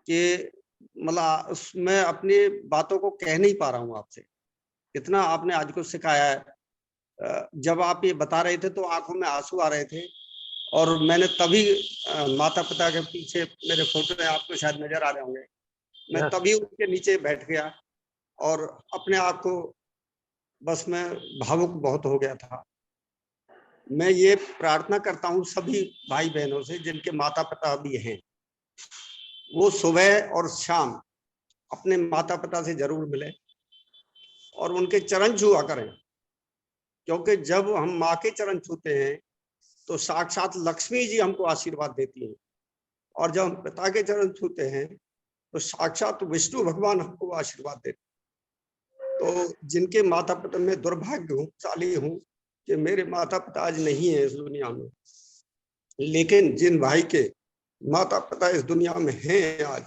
S14: कि मतलब मैं अपनी बातों को कह नहीं पा रहा हूँ आपसे। इतना आपने आज कुछ सिखाया है। जब आप ये बता रहे थे तो आंखों में आंसू आ रहे थे, और मैंने तभी माता पिता के पीछे मेरे फोटो है, आपको शायद नजर आ रहे होंगे, मैं
S1: यस
S14: तभी उनके नीचे बैठ गया और अपने आप को बस मैं भावुक बहुत हो गया था। मैं ये प्रार्थना करता हूँ सभी भाई बहनों से जिनके माता पिता भी हैं, वो सुबह और शाम अपने माता पिता से जरूर मिले और उनके चरण छुआ करें, क्योंकि जब हम माँ के चरण छूते हैं तो साक्षात लक्ष्मी जी हमको आशीर्वाद देती हैं, और जब हम पिता के चरण छूते हैं तो साक्षात विष्णु भगवान हमको आशीर्वाद देते हैं। तो जिनके माता पिता में दुर्भाग्यशाली हूँ कि मेरे माता पिता आज नहीं है इस दुनिया में, लेकिन जिन भाई के माता पिता इस दुनिया में हैं आज,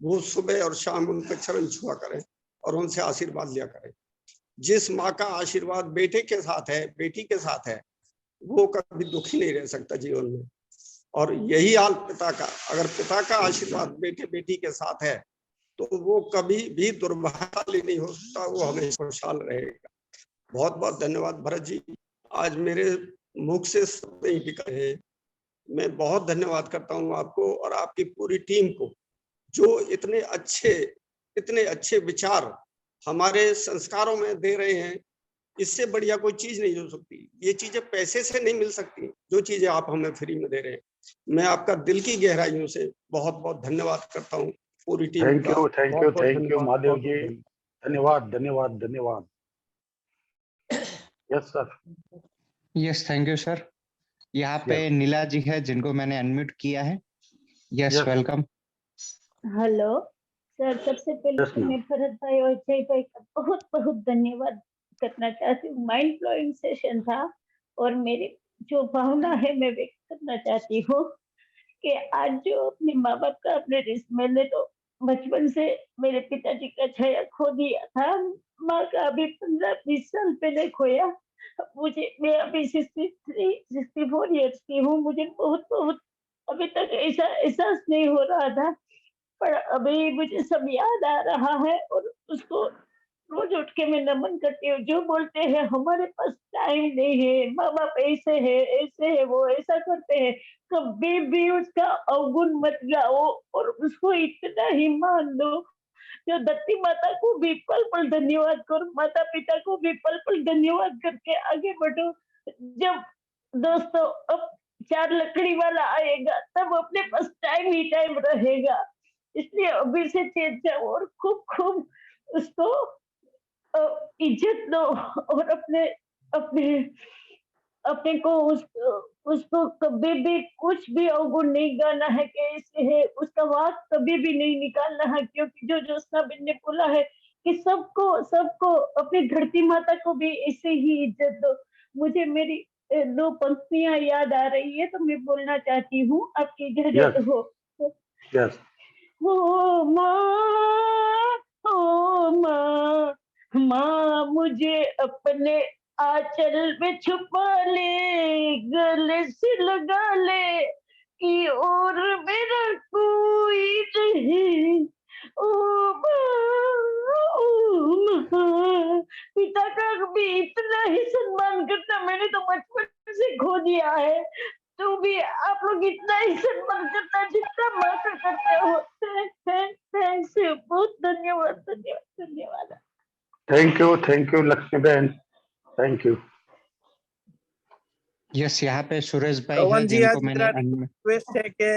S14: वो सुबह और शाम उनके चरण छुआ करें और उनसे आशीर्वाद लिया करें। जिस माँ का आशीर्वाद बेटे के साथ है, बेटी के साथ है, वो कभी दुखी नहीं रह सकता जीवन में। और यही हाल पिता का, अगर पिता का आशीर्वाद बेटे बेटी के साथ है तो वो कभी भी दुर्भाग्यशाली नहीं हो सकता, वो हमेशा खुशहाल रहेगा। बहुत बहुत धन्यवाद भरत जी, आज मेरे मुख से शब्द नहीं निकले। मैं बहुत धन्यवाद करता हूँ आपको और आपकी पूरी टीम को, जो इतने अच्छे विचार हमारे संस्कारों में दे रहे हैं। इससे बढ़िया कोई चीज नहीं हो सकती। ये चीजें पैसे से नहीं मिल सकती, जो चीजें आप हमें फ्री में दे रहे हैं। मैं आपका दिल की गहराइयों से बहुत बहुत धन्यवाद करता हूँ पूरी टीम का।
S1: थैंक यू महादेव जी, धन्यवाद धन्यवाद धन्यवाद। Yes sir.
S11: Yes, thank you sir. यहाँ पे नीला जी है जिनको मैंने अनम्यूट किया है। Yes, welcome.
S3: हेलो सर, सबसे पहले
S1: Yes,
S3: तो
S1: ma'am.
S3: मैं भरत भाई और जय भाई का बहुत बहुत धन्यवाद करना चाहती हूँ। माइंड ब्लोइंग सेशन था और मेरी जो भावना है मैं व्यक्त करना चाहती हूँ कि आज जो अपने माँ बाप का मैंने तो बचपन से मेरे पिताजी का छाया खो दिया था, माँ का अभी 15-20 साल पहले खोया। मैं अभी 64 ईयर्स की हूँ। मुझे बहुत बहुत अभी तक ऐसा एहसास नहीं हो रहा था, पर अभी मुझे सब याद आ रहा है और उसको रोज उठ के मैं नमन करती हूँ। जो बोलते हैं हमारे पास टाइम नहीं है, माँ बाप ऐसे है, वो ऐसा करते हैं, कभी भी उसका अवगुण मत गाओ और उसको इतना ही मान दो। जो धरती माता को भी पल पल धन्यवाद करो, माता पिता को भी पल पल धन्यवाद करके आगे बढ़ो। जब दोस्तों अब 4 लकड़ी वाला आएगा तब अपने पास टाइम ही टाइम रहेगा, इसलिए अभी से चेत जाओ और खूब खूब उसको इज्जत दो और अपने अपने अपने को उसको कभी भी कुछ भी अवगुण नहीं गाना है कि ऐसे है, उसका वाक कभी भी नहीं निकालना है, क्योंकि जो ज्योत्सना बहन ने बोला है कि सबको अपनी धरती माता को भी ऐसे ही इज्जत दो। मुझे मेरी 2 पंक्तियां याद आ रही है तो मैं बोलना चाहती हूँ, आपकी इजाजत हो।
S1: यस।
S3: हो माँ, हो मुझे अपने आंचल में छुपा ले, गले से लगा ले कि और मेरा कोई नहीं। ओ माँ, पिता का भी इतना ही सम्मान करना मैंने तो बचपन से खो दिया है, तो भी आप लोग इतना ही सम्मान करना जितना माँ का करते हो। थैंक्स, बहुत धन्यवाद धन्यवाद धन्यवाद।
S1: थैंक यू लक्ष्मी बहन, थैंक यू।
S11: यस, यहाँ पे सुरेश भाई है
S10: पवन जी,
S11: जिनको
S10: आज
S11: मैंने
S10: मेरा रिक्वेस्ट है कि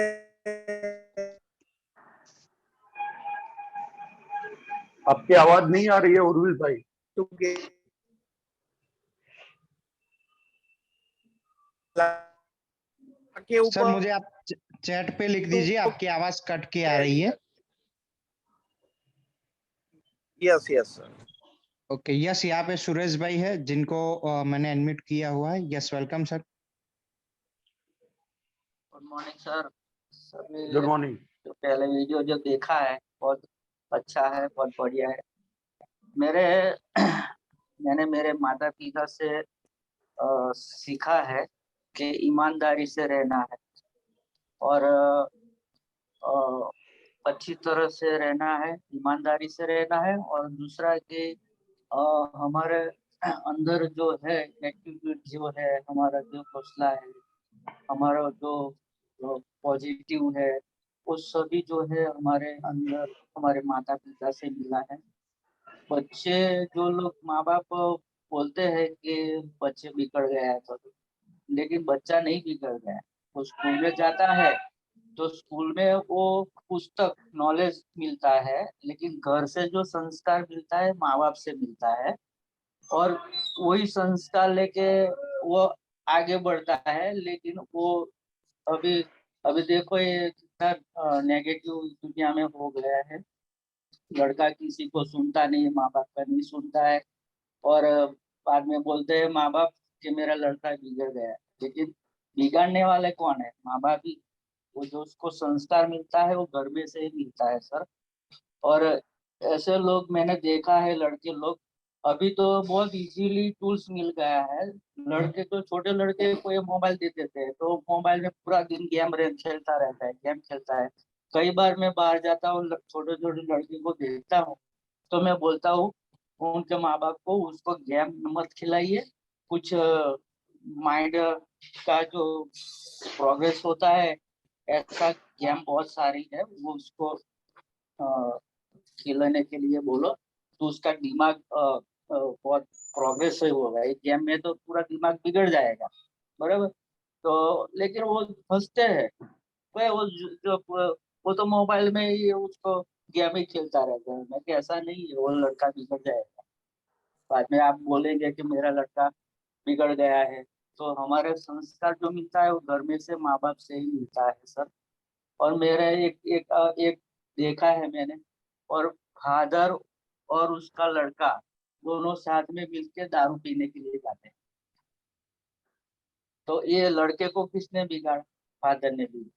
S1: आपकी आवाज नहीं आ रही है उर्विल भाई।
S10: के ऊपर
S11: सर मुझे आप चैट पे लिख दीजिए, आपकी आवाज कट के आ रही है।
S10: Yes sir.
S11: ओके, यस, यहाँ पे सुरेश भाई है जिनको मैंने अनम्यूट किया हुआ है। Yes, welcome sir.
S15: Good morning sir.
S1: Good morning.
S15: जो पहले वीडियो जो देखा है बहुत अच्छा है, बहुत बढ़िया है। मैंने मेरे माता पिता से सीखा है कि ईमानदारी से रहना है और अच्छी तरह से रहना है, ईमानदारी से रहना है। और दूसरा कि हमारे अंदर जो है एटीट्यूड जो है, हमारा जो हौसला है, हमारा जो पॉजिटिव है, वो सभी जो है हमारे अंदर हमारे माता पिता से मिला है। बच्चे जो लोग माँ बाप बोलते हैं कि बच्चे बिगड़ गया है, तो लेकिन बच्चा नहीं बिगड़ गया है। वो स्कूल में जाता है तो स्कूल में वो पुस्तक नॉलेज मिलता है, लेकिन घर से जो संस्कार मिलता है माँ बाप से मिलता है, और वही संस्कार लेके वो आगे बढ़ता है। लेकिन वो अभी अभी देखो ये कितना नेगेटिव दुनिया में हो गया है। लड़का किसी को सुनता नहीं, माँ बाप का नहीं सुनता है, और बाद में बोलते हैं माँ बाप कि मेरा लड़का बिगड़ गया है। लेकिन बिगाड़ने वाले कौन है? माँ बाप ही। वो जो उसको संस्कार मिलता है वो घर में से ही मिलता है सर। और ऐसे लोग मैंने देखा है, लड़के लोग अभी तो बहुत इजीली टूल्स मिल गया है। लड़के तो छोटे लड़के को ये मोबाइल दे देते हैं तो मोबाइल में पूरा दिन गेम खेलता रहता है, गेम खेलता है। कई बार मैं बाहर जाता हूँ, छोटे छोटे लड़के को देखता हूँ तो मैं बोलता हूँ उनके माँ बाप को, उसको गेम मत खिलाइए, कुछ माइंड का जो प्रोग्रेस होता है, ऐसा गेम बहुत सारी है, वो उसको खिलाने के लिए बोलो तो उसका दिमाग बहुत प्रोग्रेस होगा। एक गेम में तो पूरा दिमाग बिगड़ जाएगा, बराबर। तो लेकिन वो फंसते हैं, वो तो मोबाइल में ही उसको गेम ही खेलता रहता है। मैं कि ऐसा नहीं है, वो लड़का बिगड़ जाएगा। बाद में आप बोलेंगे कि मेरा लड़का बिगड़ गया है, तो हमारे संस्कार जो मिलता है वो घर में से माँ बाप से ही मिलता है सर। और मेरा एक देखा है मैंने, और फादर और उसका लड़का दोनों साथ में मिलकर दारू पीने के लिए जाते हैं, तो ये लड़के को किसने बिगाड़ा? फादर ने बिगाड़ा।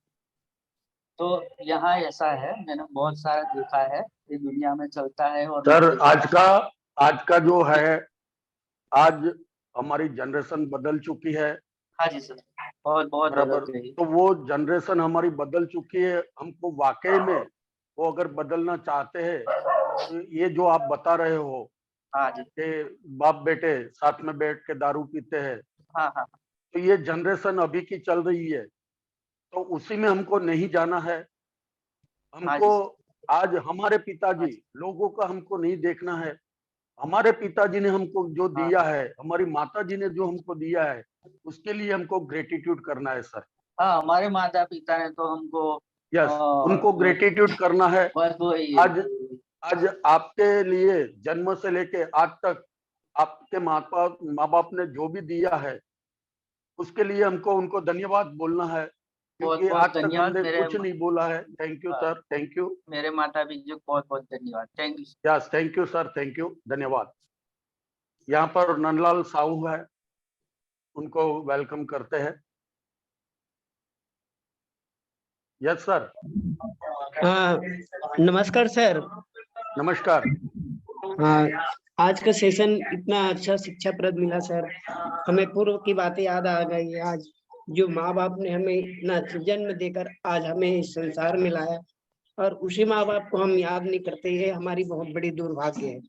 S15: तो यहाँ ऐसा है, मैंने बहुत सारा देखा है, ये दुनिया में चलता है। और
S1: सर आज का जो है, आज हमारी जनरेशन बदल चुकी है।
S15: हाँ जी सर, बहुत बहुत
S1: बराबर।
S15: बदल गई।
S1: तो वो जनरेशन हमारी बदल चुकी है, हमको वाकई में वो अगर बदलना चाहते हैं तो ये जो आप बता रहे हो
S15: हाँ जी,
S1: कि बाप बेटे साथ में बैठ के दारू पीते हैं,
S15: हाँ हाँ,
S1: तो ये जनरेशन अभी की चल रही है, तो उसी में हमको नहीं जाना है। हमको आज हमारे पिताजी लोगों का हमको नहीं देखना है। हमारे पिताजी ने हमको जो दिया है, हमारी माताजी ने जो हमको दिया है, उसके लिए हमको ग्रेटिट्यूड करना है सर।
S15: हाँ, हमारे माता पिता ने तो हमको
S1: यस, उनको ग्रेटिट्यूड करना है।
S15: बस वही
S1: आज आपके लिए जन्म से लेके आज तक आपके माँ बाप ने जो भी दिया है, उसके लिए हमको उनको धन्यवाद बोलना है, क्योंकि आज तक हमने कुछ नहीं बोला है। Thank you sir, thank you.
S15: मेरे माता पिता को बहुत बहुत धन्यवाद। Thank you.
S1: Yes, thank you sir, thank you, धन्यवाद। यहाँ पर नंदलाल साहू है, उनको वेलकम करते हैं। Yes sir.
S16: हाँ, नमस्कार सर।
S1: नमस्कार।
S16: हाँ, आज का सेशन इतना अच्छा शिक्षाप्रद मिला सर, हमें पूर्व की बातें याद आ गई। आज जो माँ बाप ने हमें इतना अच्छा जन्म देकर आज हमें इस संसार में लाया और उसी माँ बाप को हम याद नहीं करते, ये हमारी बहुत बड़ी दुर्भाग्य है।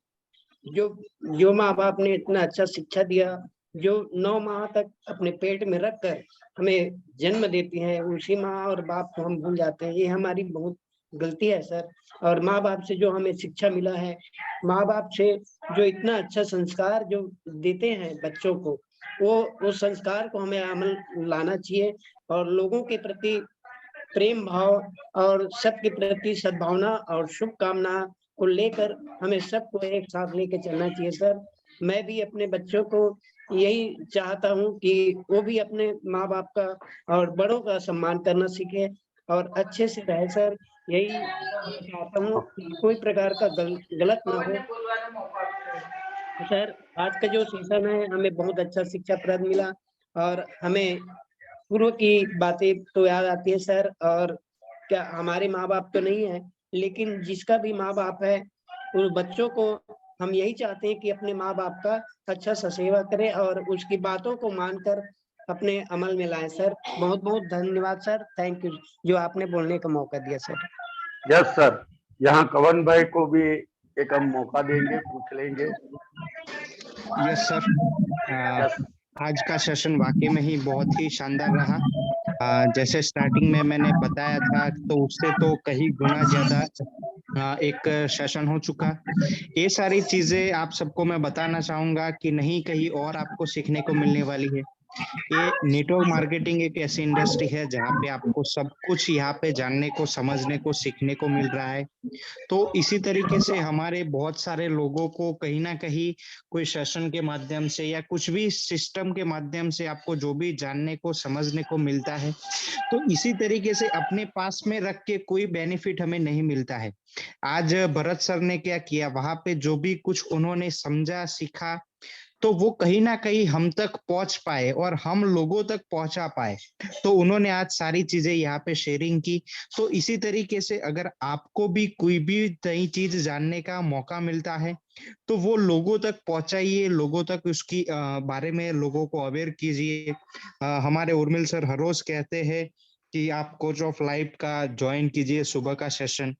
S16: जो माँ बाप ने इतना अच्छा शिक्षा दिया, जो 9 माह तक अपने पेट में रखकर हमें जन्म देती हैं, उसी माँ और बाप को हम भूल जाते हैं, ये हमारी बहुत गलती है सर। और माँ बाप से जो हमें शिक्षा मिला है, माँ बाप से जो इतना अच्छा संस्कार जो देते हैं बच्चों को, वो संस्कार को हमें अमल लाना चाहिए और लोगों के प्रति प्रेम भाव और सबके प्रति सद्भावना और शुभकामना को लेकर हमें सबको एक साथ लेके चलना चाहिए सर। मैं भी अपने बच्चों को यही चाहता हूँ कि वो भी अपने माँ बाप का और बड़ों का सम्मान करना सीखे और अच्छे से रहे सर। यही चाहता हूँ कि कोई प्रकार का गलत ना हो सर। आज का जो सेशन है हमें बहुत अच्छा शिक्षाप्रद मिला और हमें पूर्व की बातें तो याद आती है सर। और क्या हमारे माँ बाप तो नहीं है, लेकिन जिसका भी माँ बाप है उन बच्चों को हम यही चाहते हैं कि अपने माँ बाप का अच्छा सा सेवा करे और उसकी बातों को मानकर अपने अमल में लाए सर। बहुत बहुत धन्यवाद सर, थैंक यू जो आपने बोलने का मौका दिया सर।
S1: यस सर, यहाँ कवन भाई को भी एक हम मौका देंगे, पूछ लेंगे।
S11: यस सर, आज का सेशन वाकई में ही बहुत ही शानदार रहा। जैसे स्टार्टिंग में मैंने बताया था तो उससे तो कहीं गुना ज्यादा एक सेशन हो चुका। ये सारी चीजें आप सबको मैं बताना चाहूंगा कि नहीं कहीं और आपको सीखने को मिलने वाली है। ये नेटवर्क मार्केटिंग एक ऐसी इंडस्ट्री है जहाँ पे आपको सब कुछ यहाँ पे जानने को, समझने को, सीखने को मिल रहा है। तो इसी तरीके से हमारे बहुत सारे लोगों को कहीं ना कहीं कोई सेशन के माध्यम से या कुछ भी सिस्टम के माध्यम से आपको जो भी जानने को, समझने को मिलता है, तो इसी तरीके से अपने पास में रख के कोई बेनिफिट हमें नहीं मिलता है। आज भरत सर ने क्या किया, वहां पे जो भी कुछ उन्होंने समझा, सीखा, तो वो कहीं ना कहीं हम तक पहुंच पाए और हम लोगों तक पहुंचा पाए। तो उन्होंने आज सारी चीजें यहाँ पे शेयरिंग की। तो इसी तरीके से अगर आपको भी कोई भी नई चीज जानने का मौका मिलता है तो वो लोगों तक पहुंचाइए, लोगों तक उसकी बारे में लोगों को अवेयर कीजिए। हमारे उर्मिल सर हर रोज कहते हैं कि आप कोच ऑफ लाइफ का ज्वाइन कीजिए सुबह का सेशन।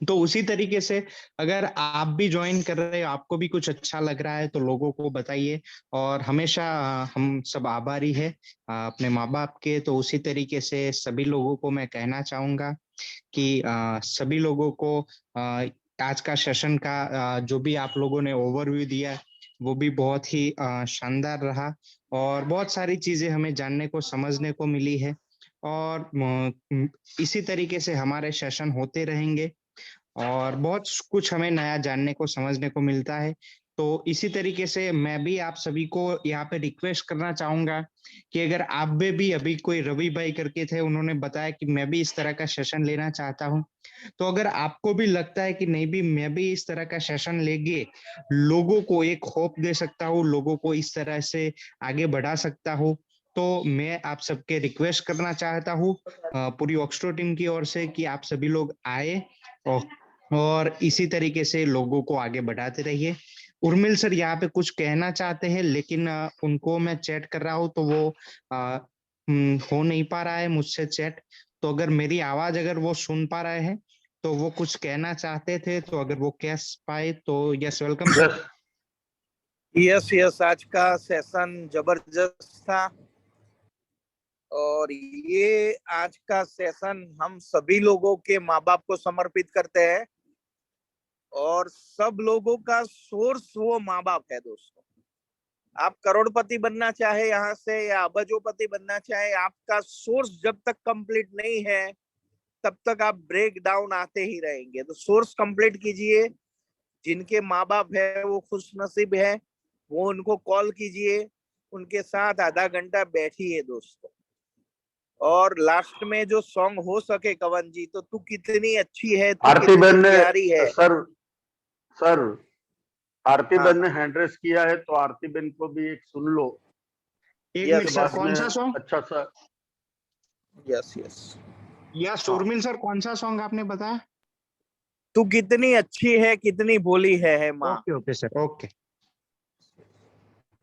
S11: तो उसी तरीके से अगर आप भी ज्वाइन कर रहे हो, आपको भी कुछ अच्छा लग रहा है तो लोगों को बताइए। और हमेशा हम सब आभारी है अपने माँ बाप के। तो उसी तरीके से सभी लोगों को मैं कहना चाहूंगा कि सभी लोगों को आज का सेशन का जो भी आप लोगों ने ओवरव्यू दिया वो भी बहुत ही शानदार रहा और बहुत सारी चीजें हमें जानने को, समझने को मिली है। और इसी तरीके से हमारे सेशन होते रहेंगे और बहुत कुछ हमें नया जानने को, समझने को मिलता है। तो इसी तरीके से मैं भी आप सभी को यहाँ पे रिक्वेस्ट करना चाहूंगा कि अगर आप भी अभी कोई रवि भाई करके थे, उन्होंने बताया कि मैं भी इस तरह का सेशन लेना चाहता हूँ। तो अगर आपको भी लगता है कि नहीं भी मैं भी इस तरह का सेशन लेके लोगों को एक होप दे सकता हूँ, लोगों को इस तरह से आगे बढ़ा सकता हूँ, तो मैं आप सबके रिक्वेस्ट करना चाहता हूँ पूरी ऑक्सट्रो टीम की ओर से कि आप सभी लोग आए और इसी तरीके से लोगों को आगे बढ़ाते रहिए। उर्मिल सर यहाँ पे कुछ कहना चाहते हैं, लेकिन उनको मैं चैट कर रहा हूँ तो वो हो नहीं पा रहा है मुझसे चैट। तो अगर मेरी आवाज अगर वो सुन पा रहे हैं तो वो कुछ कहना चाहते थे, तो अगर वो कह पाए तो यस, वेलकम सर।
S10: यस, आज का सेशन जबरदस्त था और ये आज का सेशन हम सभी लोगों के माँ बाप को समर्पित करते हैं और सब लोगों का सोर्स वो माँ बाप है। दोस्तों, आप करोड़पति बनना चाहे यहाँ से या अबजोपति बनना चाहे, आपका सोर्स जब तक कंप्लीट नहीं है तब तक आप ब्रेक डाउन आते ही रहेंगे। तो सोर्स कंप्लीट कीजिए। जिनके माँ बाप है वो खुश नसीब है, वो उनको कॉल कीजिए, उनके साथ आधा घंटा बैठिए दोस्तों। और लास्ट में जो सॉन्ग हो सके, कवन जी, तो तू कितनी अच्छी है, तू
S1: आरती
S10: कितनी
S1: बहन ने
S10: प्यारी है।
S1: सर आरती बहन ने हैंड रेस किया है, तो आरती बहन को भी एक सुन लो।
S11: एक मिनट सर, कौन सा सॉन्ग?
S1: अच्छा सर,
S10: यस
S11: उर्मिल सर, कौन सा सॉन्ग आपने बताया?
S10: तू कितनी अच्छी है, कितनी भोली है माँ।
S11: Okay okay sir, okay.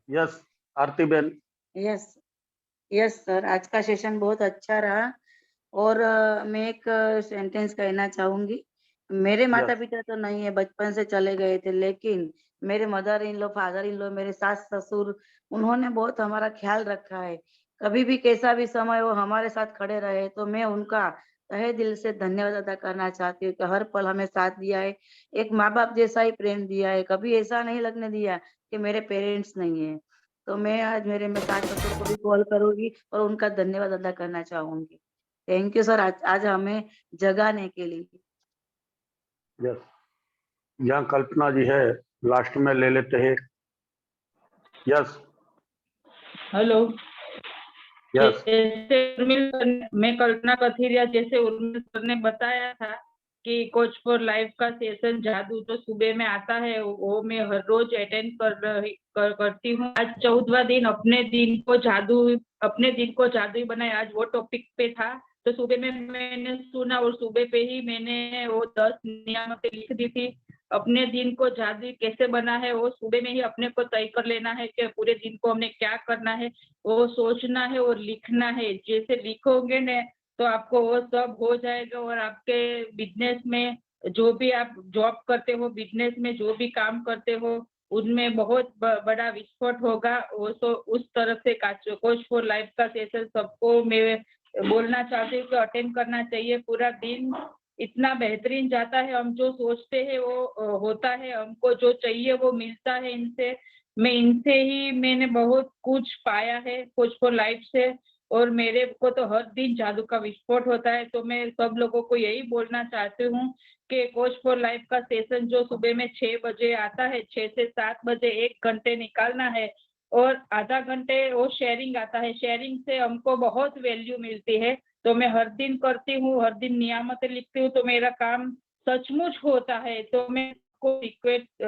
S1: Yes Aarti बहन।
S7: यस यस सर, आज का सेशन बहुत अच्छा रहा। और मैं एक सेंटेंस कहना चाहूंगी। मेरे माता पिता तो नहीं है, बचपन से चले गए थे, लेकिन मेरे mother in low, father in लो, मेरे सास ससुर, उन्होंने बहुत हमारा ख्याल रखा है। कभी भी कैसा भी समय वो हमारे साथ खड़े रहे, तो मैं उनका तहे दिल से धन्यवाद अदा करना चाहती हूँ कि हर पल हमें साथ दिया है, एक माँ बाप जैसा ही प्रेम दिया है। कभी ऐसा नहीं लगने दिया कि मेरे पेरेंट्स नहीं है। तो मैं आज मेरे सास ससुर को भी कॉल करूंगी और उनका धन्यवाद अदा करना चाहूंगी। थैंक यू सर, आज हमें जगाने के लिए।
S1: यस, यहाँ कल्पना जी है, लास्ट में ले लेते हैं। Yes
S17: hello.
S1: यस
S17: जैसे मैं कल्पना कथीरिया, जैसे उर्मिल सर ने बताया था कि कोच फॉर लाइफ का सेशन जादू जो सुबह में आता है वो मैं हर रोज अटेंड करती हूँ। आज 14वां दिन अपने दिन को जादुई बनाए, आज वो टॉपिक पे था। तो सुबह में मैंने सुना और सुबह पे ही मैंने वो 10 नियामतें लिख दी थी। अपने दिन को जादुई कैसे बना है वो सुबह में ही अपने को तय कर लेना है कि पूरे दिन को हमने क्या करना है, वो सोचना है और लिखना है। जैसे लिखोगे ने तो आपको वो सब हो जाएगा। और आपके बिजनेस में जो भी आप जॉब करते हो, बिजनेस में जो भी काम करते हो, उनमें बहुत बड़ा विस्फोट होगा। वो तो उस तरफ से कोच फॉर लाइफ का सेशन सबको मैं बोलना चाहती हूँ कि अटेंड करना चाहिए। पूरा दिन इतना बेहतरीन जाता है, हम जो सोचते हैं वो होता है, हमको जो चाहिए वो मिलता है इनसे। मैंने बहुत कुछ पाया है कोच फॉर लाइफ से, और मेरे को तो हर दिन जादू का विस्फोट होता है। तो मैं सब लोगों को यही बोलना चाहती हूँ कि कोच फॉर लाइफ का सेशन जो सुबह में 6 बजे आता है, 6 से 7 बजे 1 घंटे निकालना है, और आधा घंटे वो शेयरिंग आता है। शेयरिंग से हमको बहुत वैल्यू मिलती है। तो मैं हर दिन करती हूँ, हर दिन नियामतें लिखती हूँ, तो मेरा काम सचमुच होता है। तो मैं को रिक्वेस्ट